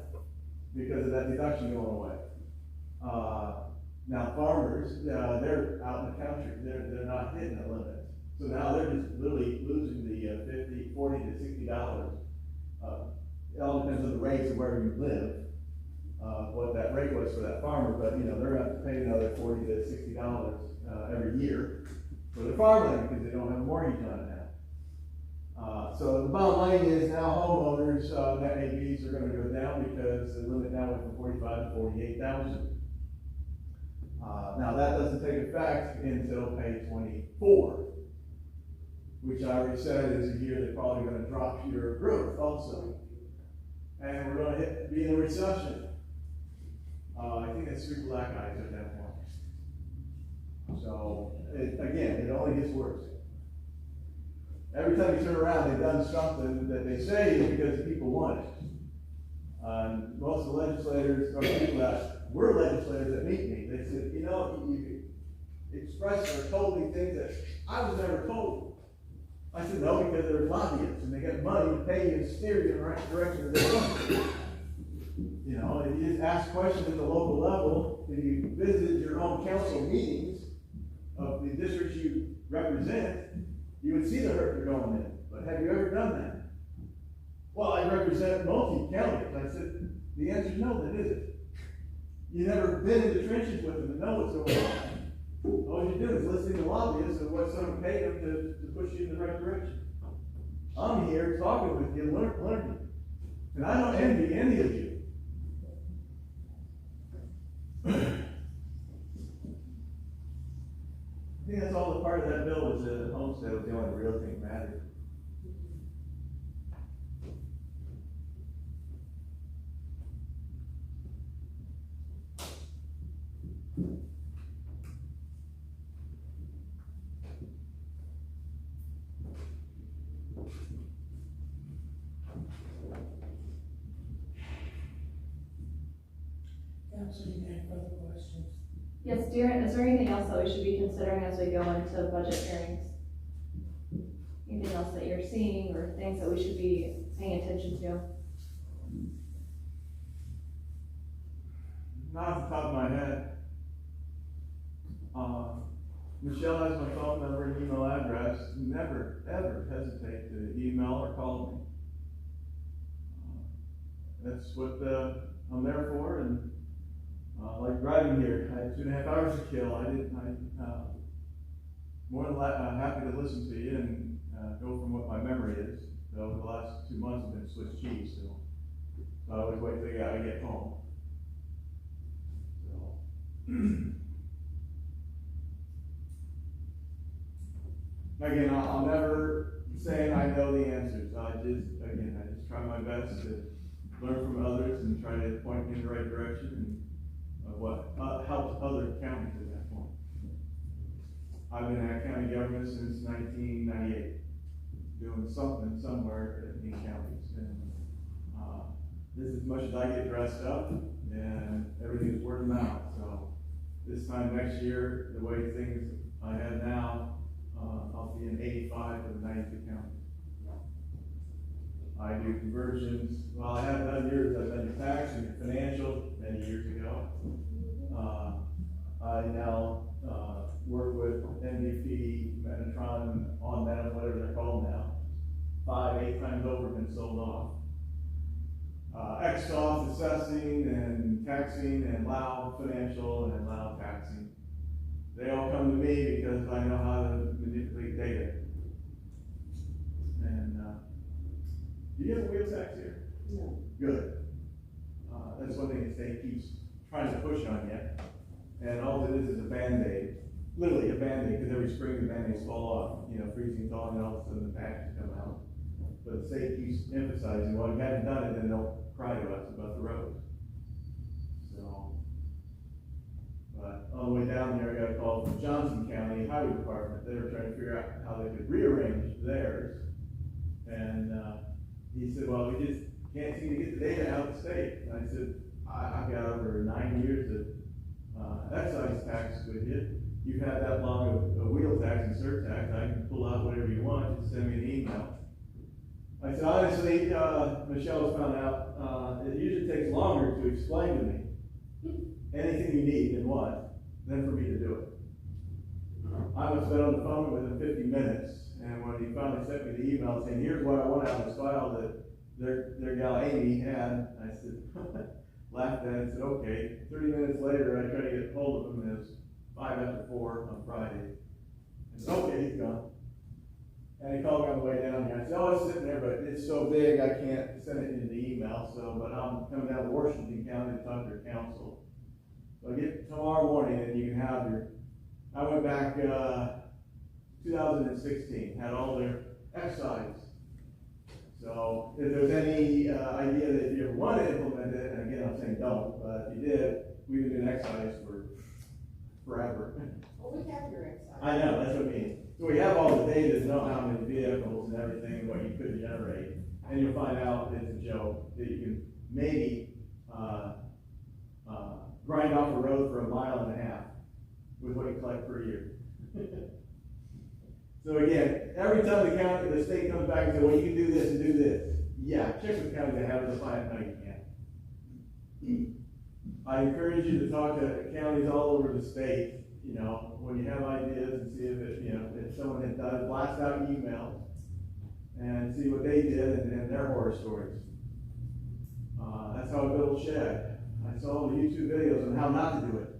because of that deduction going away. Now farmers, they're out in the country. They're not hitting the limit. So now they're just literally losing the $40 to $60. It all depends on the rates of where you live, what that rate was for that farmer. But they're going to have to pay another $40 to $60 every year for the farmland because they don't have a mortgage on it So the bottom line is now homeowners, net AVs are gonna go down because the limit now went from 45 to 48,000. Now that doesn't take effect until pay 24, which I already said is a year they're probably gonna drop your growth also. And we're gonna be in a recession. I think it's 3 black eyes at that point. So, it only gets worse. Every time you turn around, they've done something that they say is because the people want it. Most of the legislators, or people that were legislators that meet me, they said, you expressed or told me things that I was never told. I said, no, because they're lobbyists and they get money to pay you and steer you in the right direction that they want. If you just ask questions at the local level, if you visited your own council meetings of the districts you represent, you would see the hurt they're going in. But have you ever done that? Well, I represent multi-counties. I said, the answer is no, that isn't. You've never been in the trenches with them and know what's going on. All you do is listen to lobbyists and what's going to pay them to push you in the right direction. I'm here talking with you, learning. And I don't envy any of you. I think that's all the part of that bill was the homestead was the only real thing that mattered. Council, you have further questions? Yes, Darren, is there anything else that we should be considering as we go into budget hearings? Anything else that you're seeing or things that we should be paying attention to? Not off the top of my head. Michelle has my phone number and email address. Never, ever hesitate to email or call me. That's what I'm there for. And like driving here, I had 2.5 hours to kill. More than happy to listen to you and go from what my memory is. So the last 2 months have been Swiss cheese, so I always wait till I get home. So. Again, I'll never say I know the answers. I just try my best to learn from others and try to point me in the right direction and what helps other counties at that point. I've been in county government since 1998, doing something somewhere in counties. And this is as much as I get dressed up, and everything is word of mouth. So this time next year, the way things I have now, I'll be in 85 of the 92 counties. I do conversions. Well, I have done years. I've done your tax and your financial many years ago. I now work with MVP, Metatron, on that, whatever they're called now. 5-8 times over been sold off. Exos, assessing and taxing, and Lao financial and Lao taxing. They all come to me because I know how to manipulate data. And do you have a wheel tax here? No. Good. That's one thing the state keeps trying to push on you. And all it is a Band-Aid. Literally a Band-Aid, because every spring the Band-Aids fall off. Freezing, thawing, and all of a sudden the packages come out. But the state keeps emphasizing, well, you haven't done it, then they'll cry to us about the roads. So, but on the way down there, I got a call from Johnson County Highway Department. They were trying to figure out how they could rearrange theirs. And he said, well, we just can't seem to get the data out of the state. And I said, I've got over 9 years of excise tax with you. You've had that long of wheel tax and surtax. I can pull out whatever you want. Just send me an email. I said, honestly, Michelle's found out, it usually takes longer to explain to me anything you need and what than for me to do it. I must have been on the phone within 50 minutes, and when he finally sent me the email saying, here's what I want out of this file that their gal Amy had, I said, laughed at it and said, okay. 30 minutes later, I tried to get hold of him, and it was 5 after 4 on Friday. I said, okay, he's gone. And he called me on the way down here. I said, oh, it's sitting there, but it's so big, I can't send it in the email, but I'm coming down to Washington County to talk to their council. So I get tomorrow morning and you can have I went back, 2016, had all their excise. So if there's any, idea that if you ever want to implement it, and again, I'm saying don't, but if you did, we've been doing excise for forever. Well, we have your excise. I know, that's what I mean. So we have all the data to know how many vehicles and everything, what you could generate. And you'll find out it's a joke, that you can maybe, grind off a road for 1.5 miles with what you collect per year. So again, every time the state comes back and says, well, you can do this and do this. Yeah, check with the county to have it, find out you can. I encourage you to talk to counties all over the state, you know, when you have ideas and see if it, you know, if someone had done blast out emails and see what they did and their horror stories. That's how I built a shed. I saw the YouTube videos on how not to do it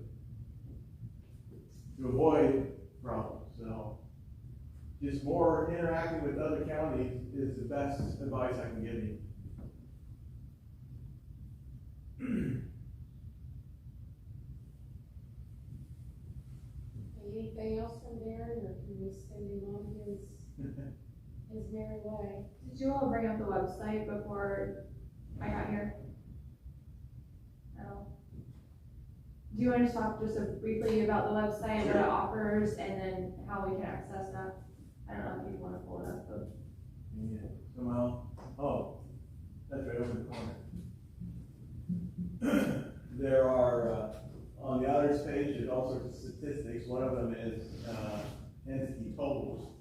to avoid problems. So just more interacting with other counties is the best advice I can give you. Anything else from Darren, or can we send him on his merry way? Did you all bring up the website before I got here? No. Do you want to talk just briefly about the website, what it offers, and then how we can access that? I don't know if you want to pull it up, but. Yeah, somehow, oh, that's right over the corner. There are, on the others page, there's all sorts of statistics. One of them is entity totals.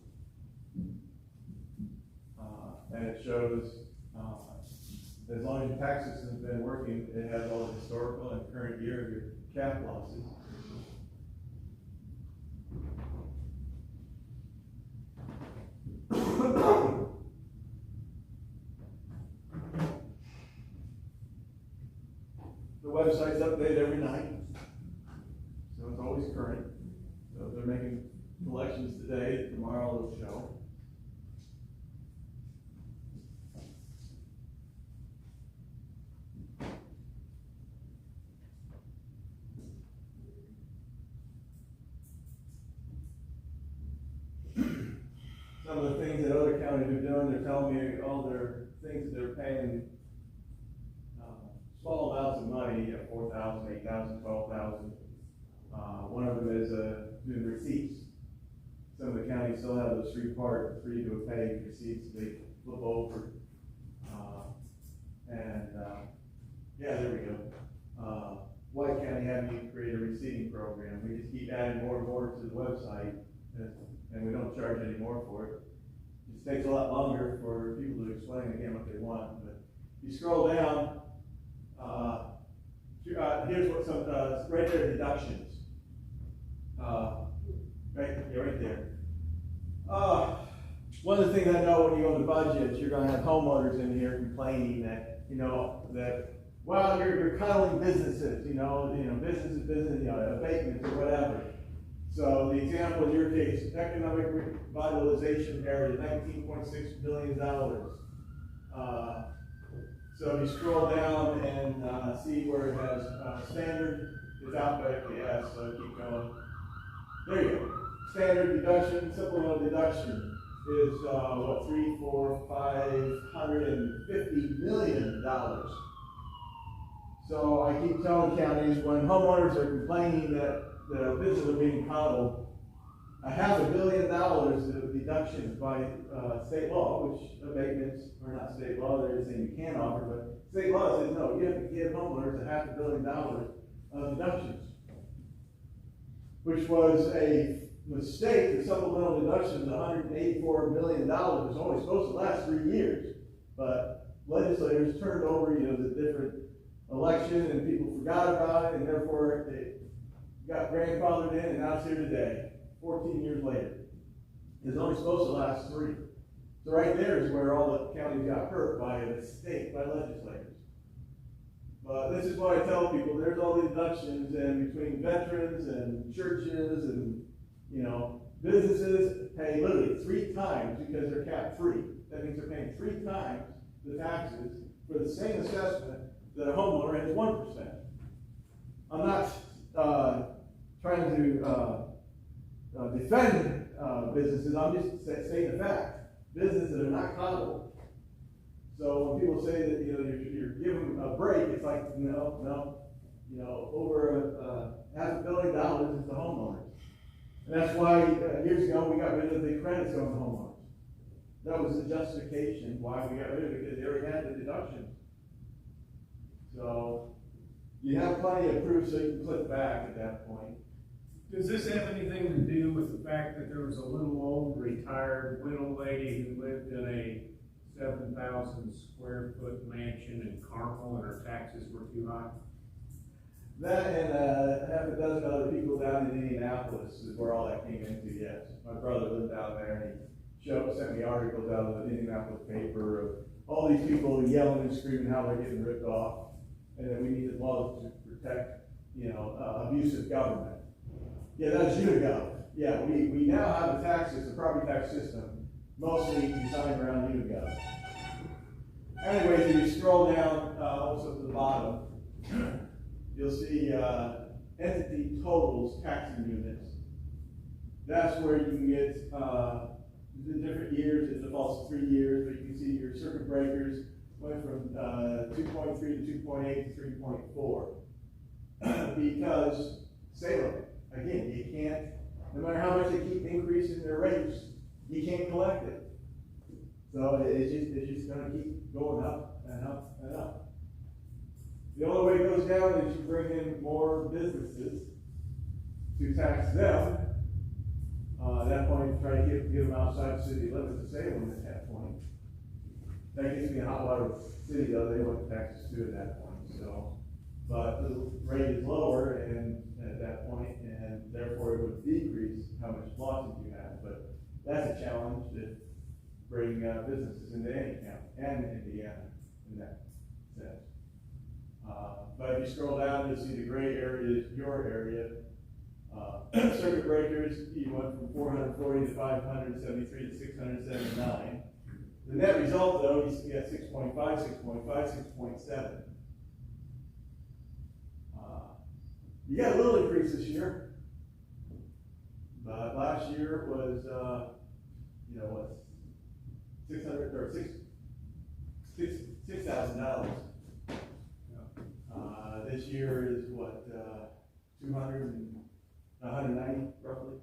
And it shows, as long as your tax system's been working, it has all the historical and current year of your cap losses. The website's updated every night, so it's always current. So if they're making collections today, tomorrow it'll show. Some of the things that other counties are doing, they're telling me all their things that they're paying small amounts of money, $4,000, $8,000, $12,000. One of them is doing receipts. Some of the counties still have those three-part, free to pay receipts they flip over. Yeah, there we go. White County had me create a receipting program. We just keep adding more and more to the website, and we don't charge any more for it. It just takes a lot longer for people to explain again what they want. But if you scroll down, here's what some, right there, deductions. Right there. One of the things I know when you go to budgets, you're gonna have homeowners in here complaining that, well, you're cuddling businesses, business is business, abatements or whatever. So the example in your case, economic revitalization area, $19.6 billion. So if you scroll down and see where it has standard, it's alphabetical, yes, so keep going. There you go. Standard deduction, supplemental deduction is $550 million. So I keep telling counties when homeowners are complaining that the business are being coddled, $500 million of deductions by state law, which abatements are not state law, they're just saying you can offer, but state law says no, you have to give homeowners $500 million of deductions, which was a mistake. The supplemental deduction is $184 million. It was only supposed to last 3 years, but legislators turned over, the different election and people forgot about it, and therefore it got grandfathered in, and now it's here today, 14 years later. It's only supposed to last 3. So right there is where all the counties got hurt by a mistake by legislators. But this is what I tell people, there's all the deductions, and between veterans and churches and, Businesses pay literally 3 times because they're cap free. That means they're paying 3 times the taxes for the same assessment that a homeowner has 1%. I'm not trying to defend businesses. I'm just stating the fact. Businesses are not accountable. So when people say that you're giving a break, it's like no. Over $500 million is the homeowners. And that's why years ago we got rid of the credits on the homeowners. That was the justification why we got rid of it, because they already had the deductions. So you have plenty of proof so you can click back at that point. Does this have anything to do with the fact that there was a little old retired widow lady who lived in a 7,000 square foot mansion in Carmel and her taxes were too high? That and half a dozen other people down in Indianapolis is where all that came into, yes. My brother lived down there and he sent me articles out of the Indianapolis paper of all these people yelling and screaming how they're getting ripped off, and that we need laws to protect, abusive government. Yeah, that's UNIGOV. Yeah, we now have a tax system, property tax system, mostly designed around UNIGOV. Anyways, if you scroll down also to the bottom, you'll see entity totals taxing units. That's where you can get the different years. It defaults to 3 years, but you can see your circuit breakers went from 2.3 to 2.8 to 3.4 because Salem, again, you can't, no matter how much they keep increasing their rates, you can't collect it. So it's just going to keep going up and up and up. The only way it goes down is you bring in more businesses to tax them. At that point, try to get them outside the city limits of Salem at that point. That gets to be a hot water city, though. They want taxes too at that point. So, but the rate is lower and at that point, and therefore it would decrease how much losses you have. But that's a challenge to bring businesses into any county and Indiana in that sense. But if you scroll down, you'll see the gray area is your area. Circuit breakers, you went from 440 to 573 to 679. The net result, though, you got 6.5, 6.5, 6.7. You got a little increase this year, but last year was, $600 or $6,000. This year is what, 190 roughly,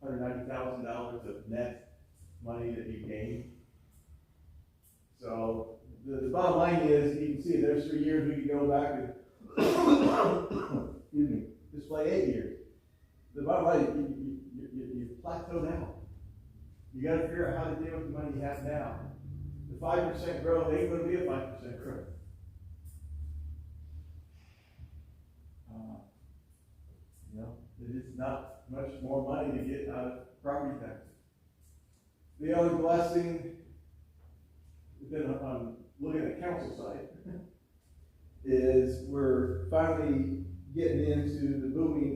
$190,000 of net money that you gain. So the bottom line is, you can see there's 3 years we can go back and excuse me, display 8 years. The bottom line is you plateaued out. You got to figure out how to deal with the money you have now. The 5% growth ain't going to be a 5% growth. It's not much more money to get out of property taxes. The only blessing, then on looking at the council side, is we're finally getting into the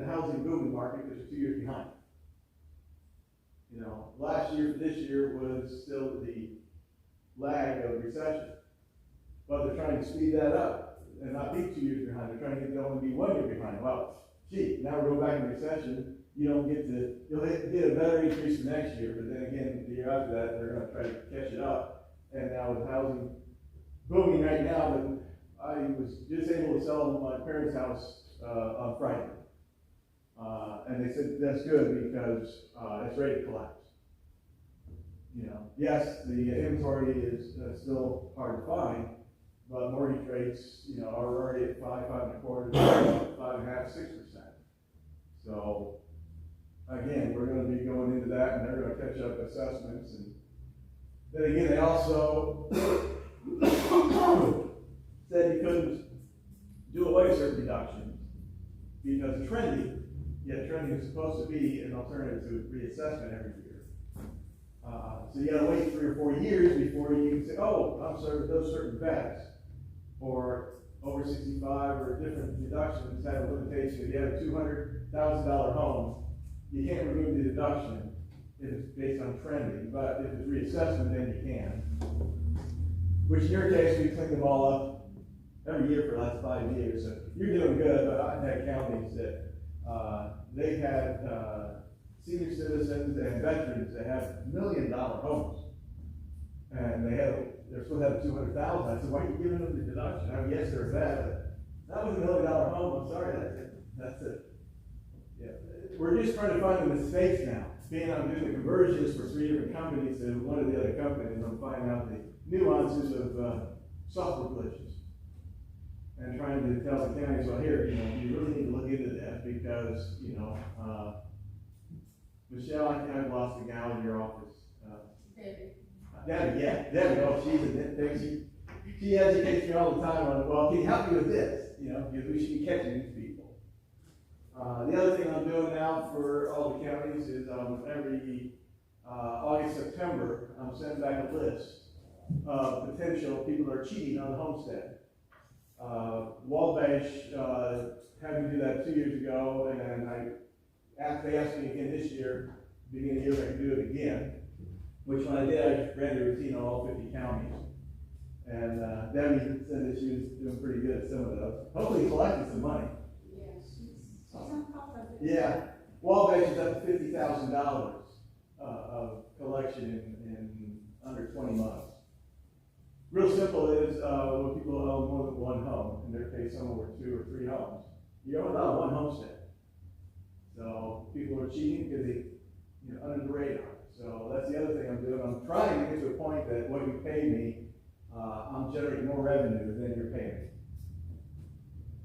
housing booming market, because we're 2 years behind. Last year for this year was still the lag of recession, but they're trying to speed that up and not be 2 years behind. They're trying to get it only be 1 year behind. Well, gee, now we're going back in recession. You'll get a better increase for next year, but then again, the year after that, they're going to try to catch it up. And now with housing booming right now, but I was just able to sell my parents' house on Friday. And they said that's good because it's ready to collapse. Yes, the inventory is still hard to find, but mortgage rates, are already at 5.25%, 5.5%, 6%. So again, we're going to be going into that, and they're going to catch up assessments. And then again, they also said you couldn't do away with certain deductions because trending is supposed to be an alternative to reassessment every year. So you got to wait 3 or 4 years before you can say, oh, I'm sorry, those certain vets or over 65 or different deductions have a limitation. If you have a $200,000 home you can't remove the deduction if it's based on trending, but if it's reassessment, then you can. Which in your case, we clean them all up every year for the last 5 years, so you're doing good, but I've had counties that, they've had, senior citizens and veterans that have $1 million homes. And they're supposed to have 200,000. I said, why are you giving them the deduction? I mean, yes, they're bad, but that was $1 million home. I'm sorry, that's it. Yeah, we're just trying to find the mistakes now. Being I'm doing the conversions for 3 different companies and one of the other companies, I'm finding out the nuances of software glitches. And trying to tell the counties, well, here, you really need to look into that because, Michelle, I've lost a gal in your office. Debbie, yeah, Debbie, oh, she's a nitpick. She educates me all the time on, well, can you help me with this? Because we should be catching these people. The other thing I'm doing now for all the counties is every August, September, I'm sending back a list of potential people that are cheating on the homestead. Wabash had me do that 2 years ago, and they asked me again this year, beginning of the year, if I could do it again. Which when I did, I just ran the routine on all 50 counties. And Debbie said that she was doing pretty good at some of those. Hopefully collected some money. Yeah, she's on top of it. Yeah. Wabash is up to $50,000 of collection in under 20 months. Real simple is when people own more than one home, in their case, some over 2 or 3 homes, you own about one homestead. So people are cheating because they, under the radar. So that's the other thing I'm doing. I'm trying to get to a point that what you pay me, I'm generating more revenue than you're paying me.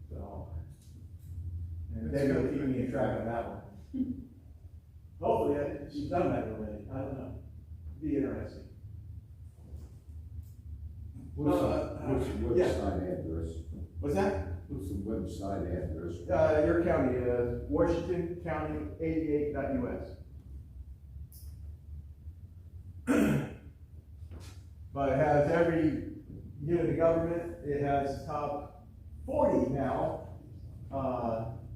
So, and Debbie will keep me in track on that one. Hopefully, she's done that already. I don't know. Be interesting. What's the website address? What's that? What's the website address? Your county, Washington County 88.us. But it has every unit of government. It has the top 40 now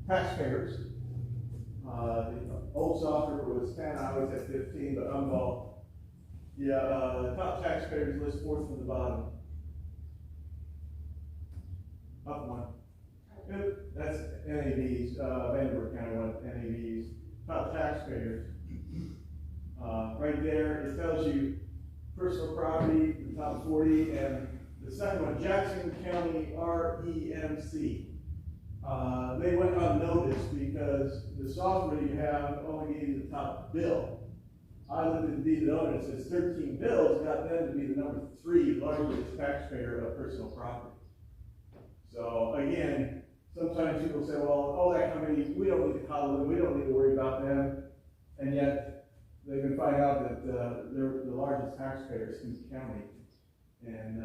taxpayers. Old software was 10, I was at 15, but the top taxpayers list 4th from the bottom. Up one. Yep, that's NAVs, Vandenberg County one, NAVs, top taxpayers. Right there, it tells you personal property, the top 40, and the second one, Jackson County REMC. They went unnoticed because the software you have only gave you the top bill. I looked at the deed owner, it says 13 bills, got them to be the number 3 largest taxpayer of personal property. So again, sometimes people say, well, that company, we don't need to call them, we don't need to worry about them, and yet they can find out that they're the largest taxpayers in the county. And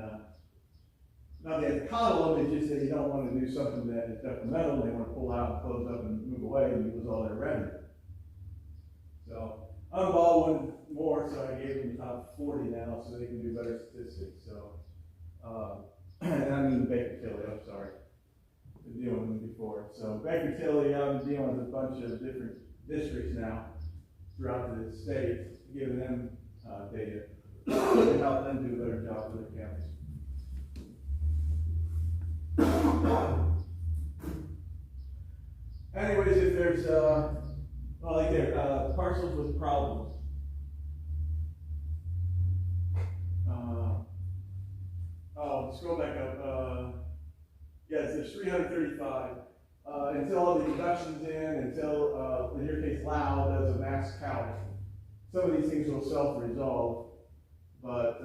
now they have to coddle them, it's just that you don't want to do something that is detrimental, they want to pull out and close up and move away and you lose all their revenue. So I'm involved one more, so I gave them the top 40 now so they can do better statistics. So, and I mean Baker Tilly, I'm sorry. I've been dealing with them before. So Baker Tilly, I'm dealing with a bunch of different districts now throughout the state, giving them data to help them do a better job for their counties. Anyways, if there's parcels with problems. Scroll back up. Yes, there's 335. Until all the deductions until, in your case, Lao does a max count, some of these things will self-resolve, but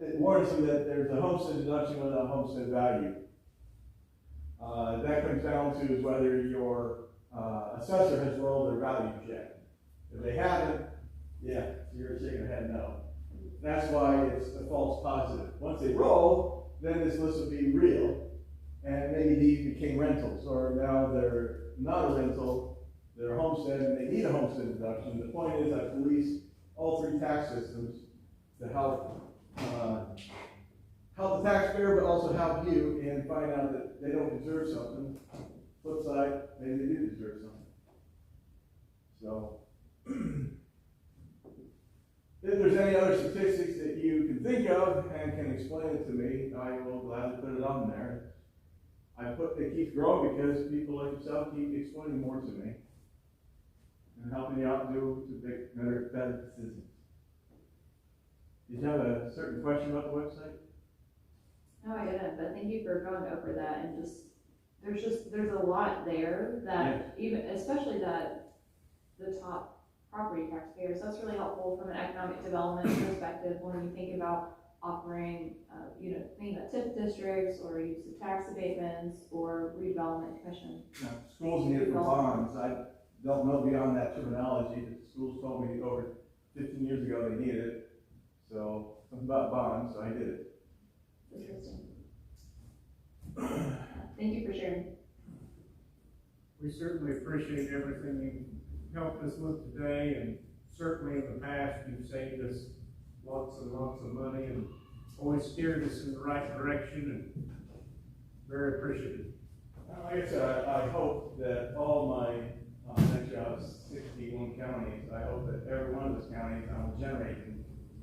it warns you that there's a homestead deduction without a homestead value. That comes down to is whether your assessor has rolled their values yet. If they haven't, yeah, you're shaking your head no. That's why it's a false positive. Once they roll, then this list will be real. And maybe these became rentals, or now they're not a rental, they're a homestead, and they need a homestead deduction. The point is, I police all 3 tax systems to help the taxpayer, but also help you and find out that they don't deserve something. Flip side, maybe they do deserve something. So, if there's any other statistics that you can think of and can explain it to me, I will gladly put it on there. It keeps growing because people like yourself keep explaining more to me and helping me out to make better decisions. Did you have a certain question about the website? No, I didn't, but thank you for going over that and there's a lot there that even, especially the top property taxpayers, that's really helpful from an economic development perspective when you think about offering, thinking about TIF districts or use of tax abatements or redevelopment commission. No, schools need it for bonds. I don't know beyond that terminology, but the schools told me over 15 years ago they needed it. So, something about bonds, so I did it. Interesting. Thank you for sharing. We certainly appreciate everything you've helped us with today, and certainly in the past, you've saved us lots and lots of money and always steered us in the right direction, and very appreciative. Like I said, I hope that all my, actually I have 61 counties, I hope that every one of those counties I will generate,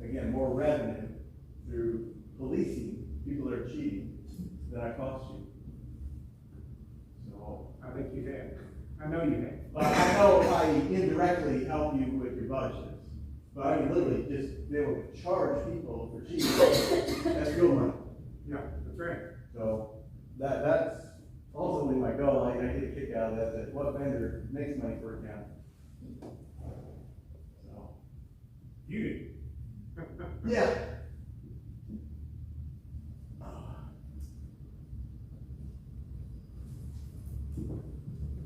again, more revenue through policing people that are cheating than I cost you. So, I think you have. I know you have. but I know I indirectly help you with your budgets. But I mean, literally, just be able to charge people for cheating. That's real money. Yeah, that's right. So that's ultimately my goal. I get a kick out of that what vendor makes money for a county. So. You do. Yeah.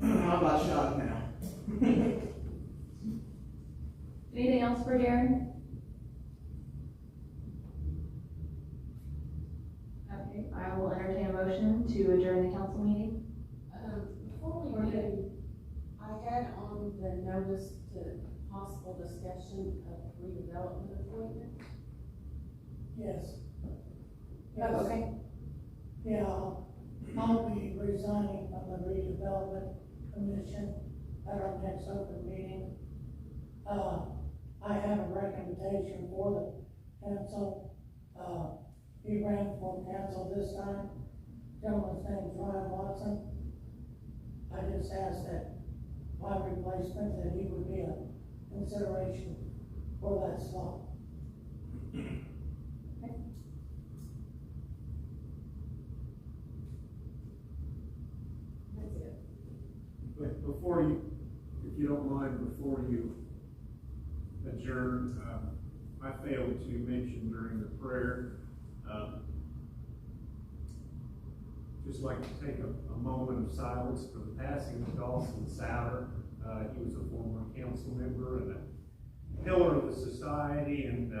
I'm about shocked now. Anything else for Darren? Okay, I will entertain a motion to adjourn the council meeting. Before we do, I had on the notice to possible discussion of redevelopment appointment. Yes. Oh, okay. Yeah, I'll be resigning from the redevelopment commission at our next open meeting. I have a recommendation for the council. He ran for council this time. Gentleman's name is Ryan Watson. I just asked that my replacement, that he would be a consideration for that slot. That's it. But before you, if you don't mind, before you adjourn, I failed to mention during the prayer, just like to take a moment of silence for the passing of Dawson Souter. He was a former council member and a pillar of the society, and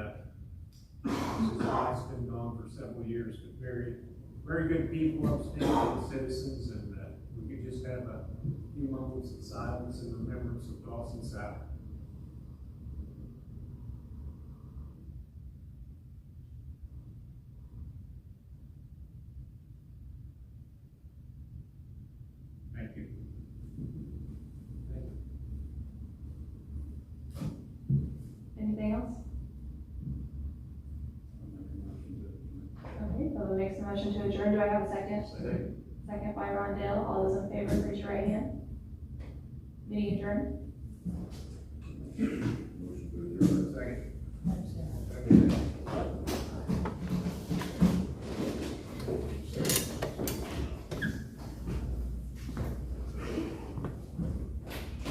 his wife's been gone for several years, but very, very good people, upstanding citizens, and we could just have a few moments of silence in remembrance of Dawson Souter. Thank you. Anything else? Okay, so makes a motion to adjourn. Do I have a second? Second by Rondell. All those in favor, raise your right hand. Meeting adjourned.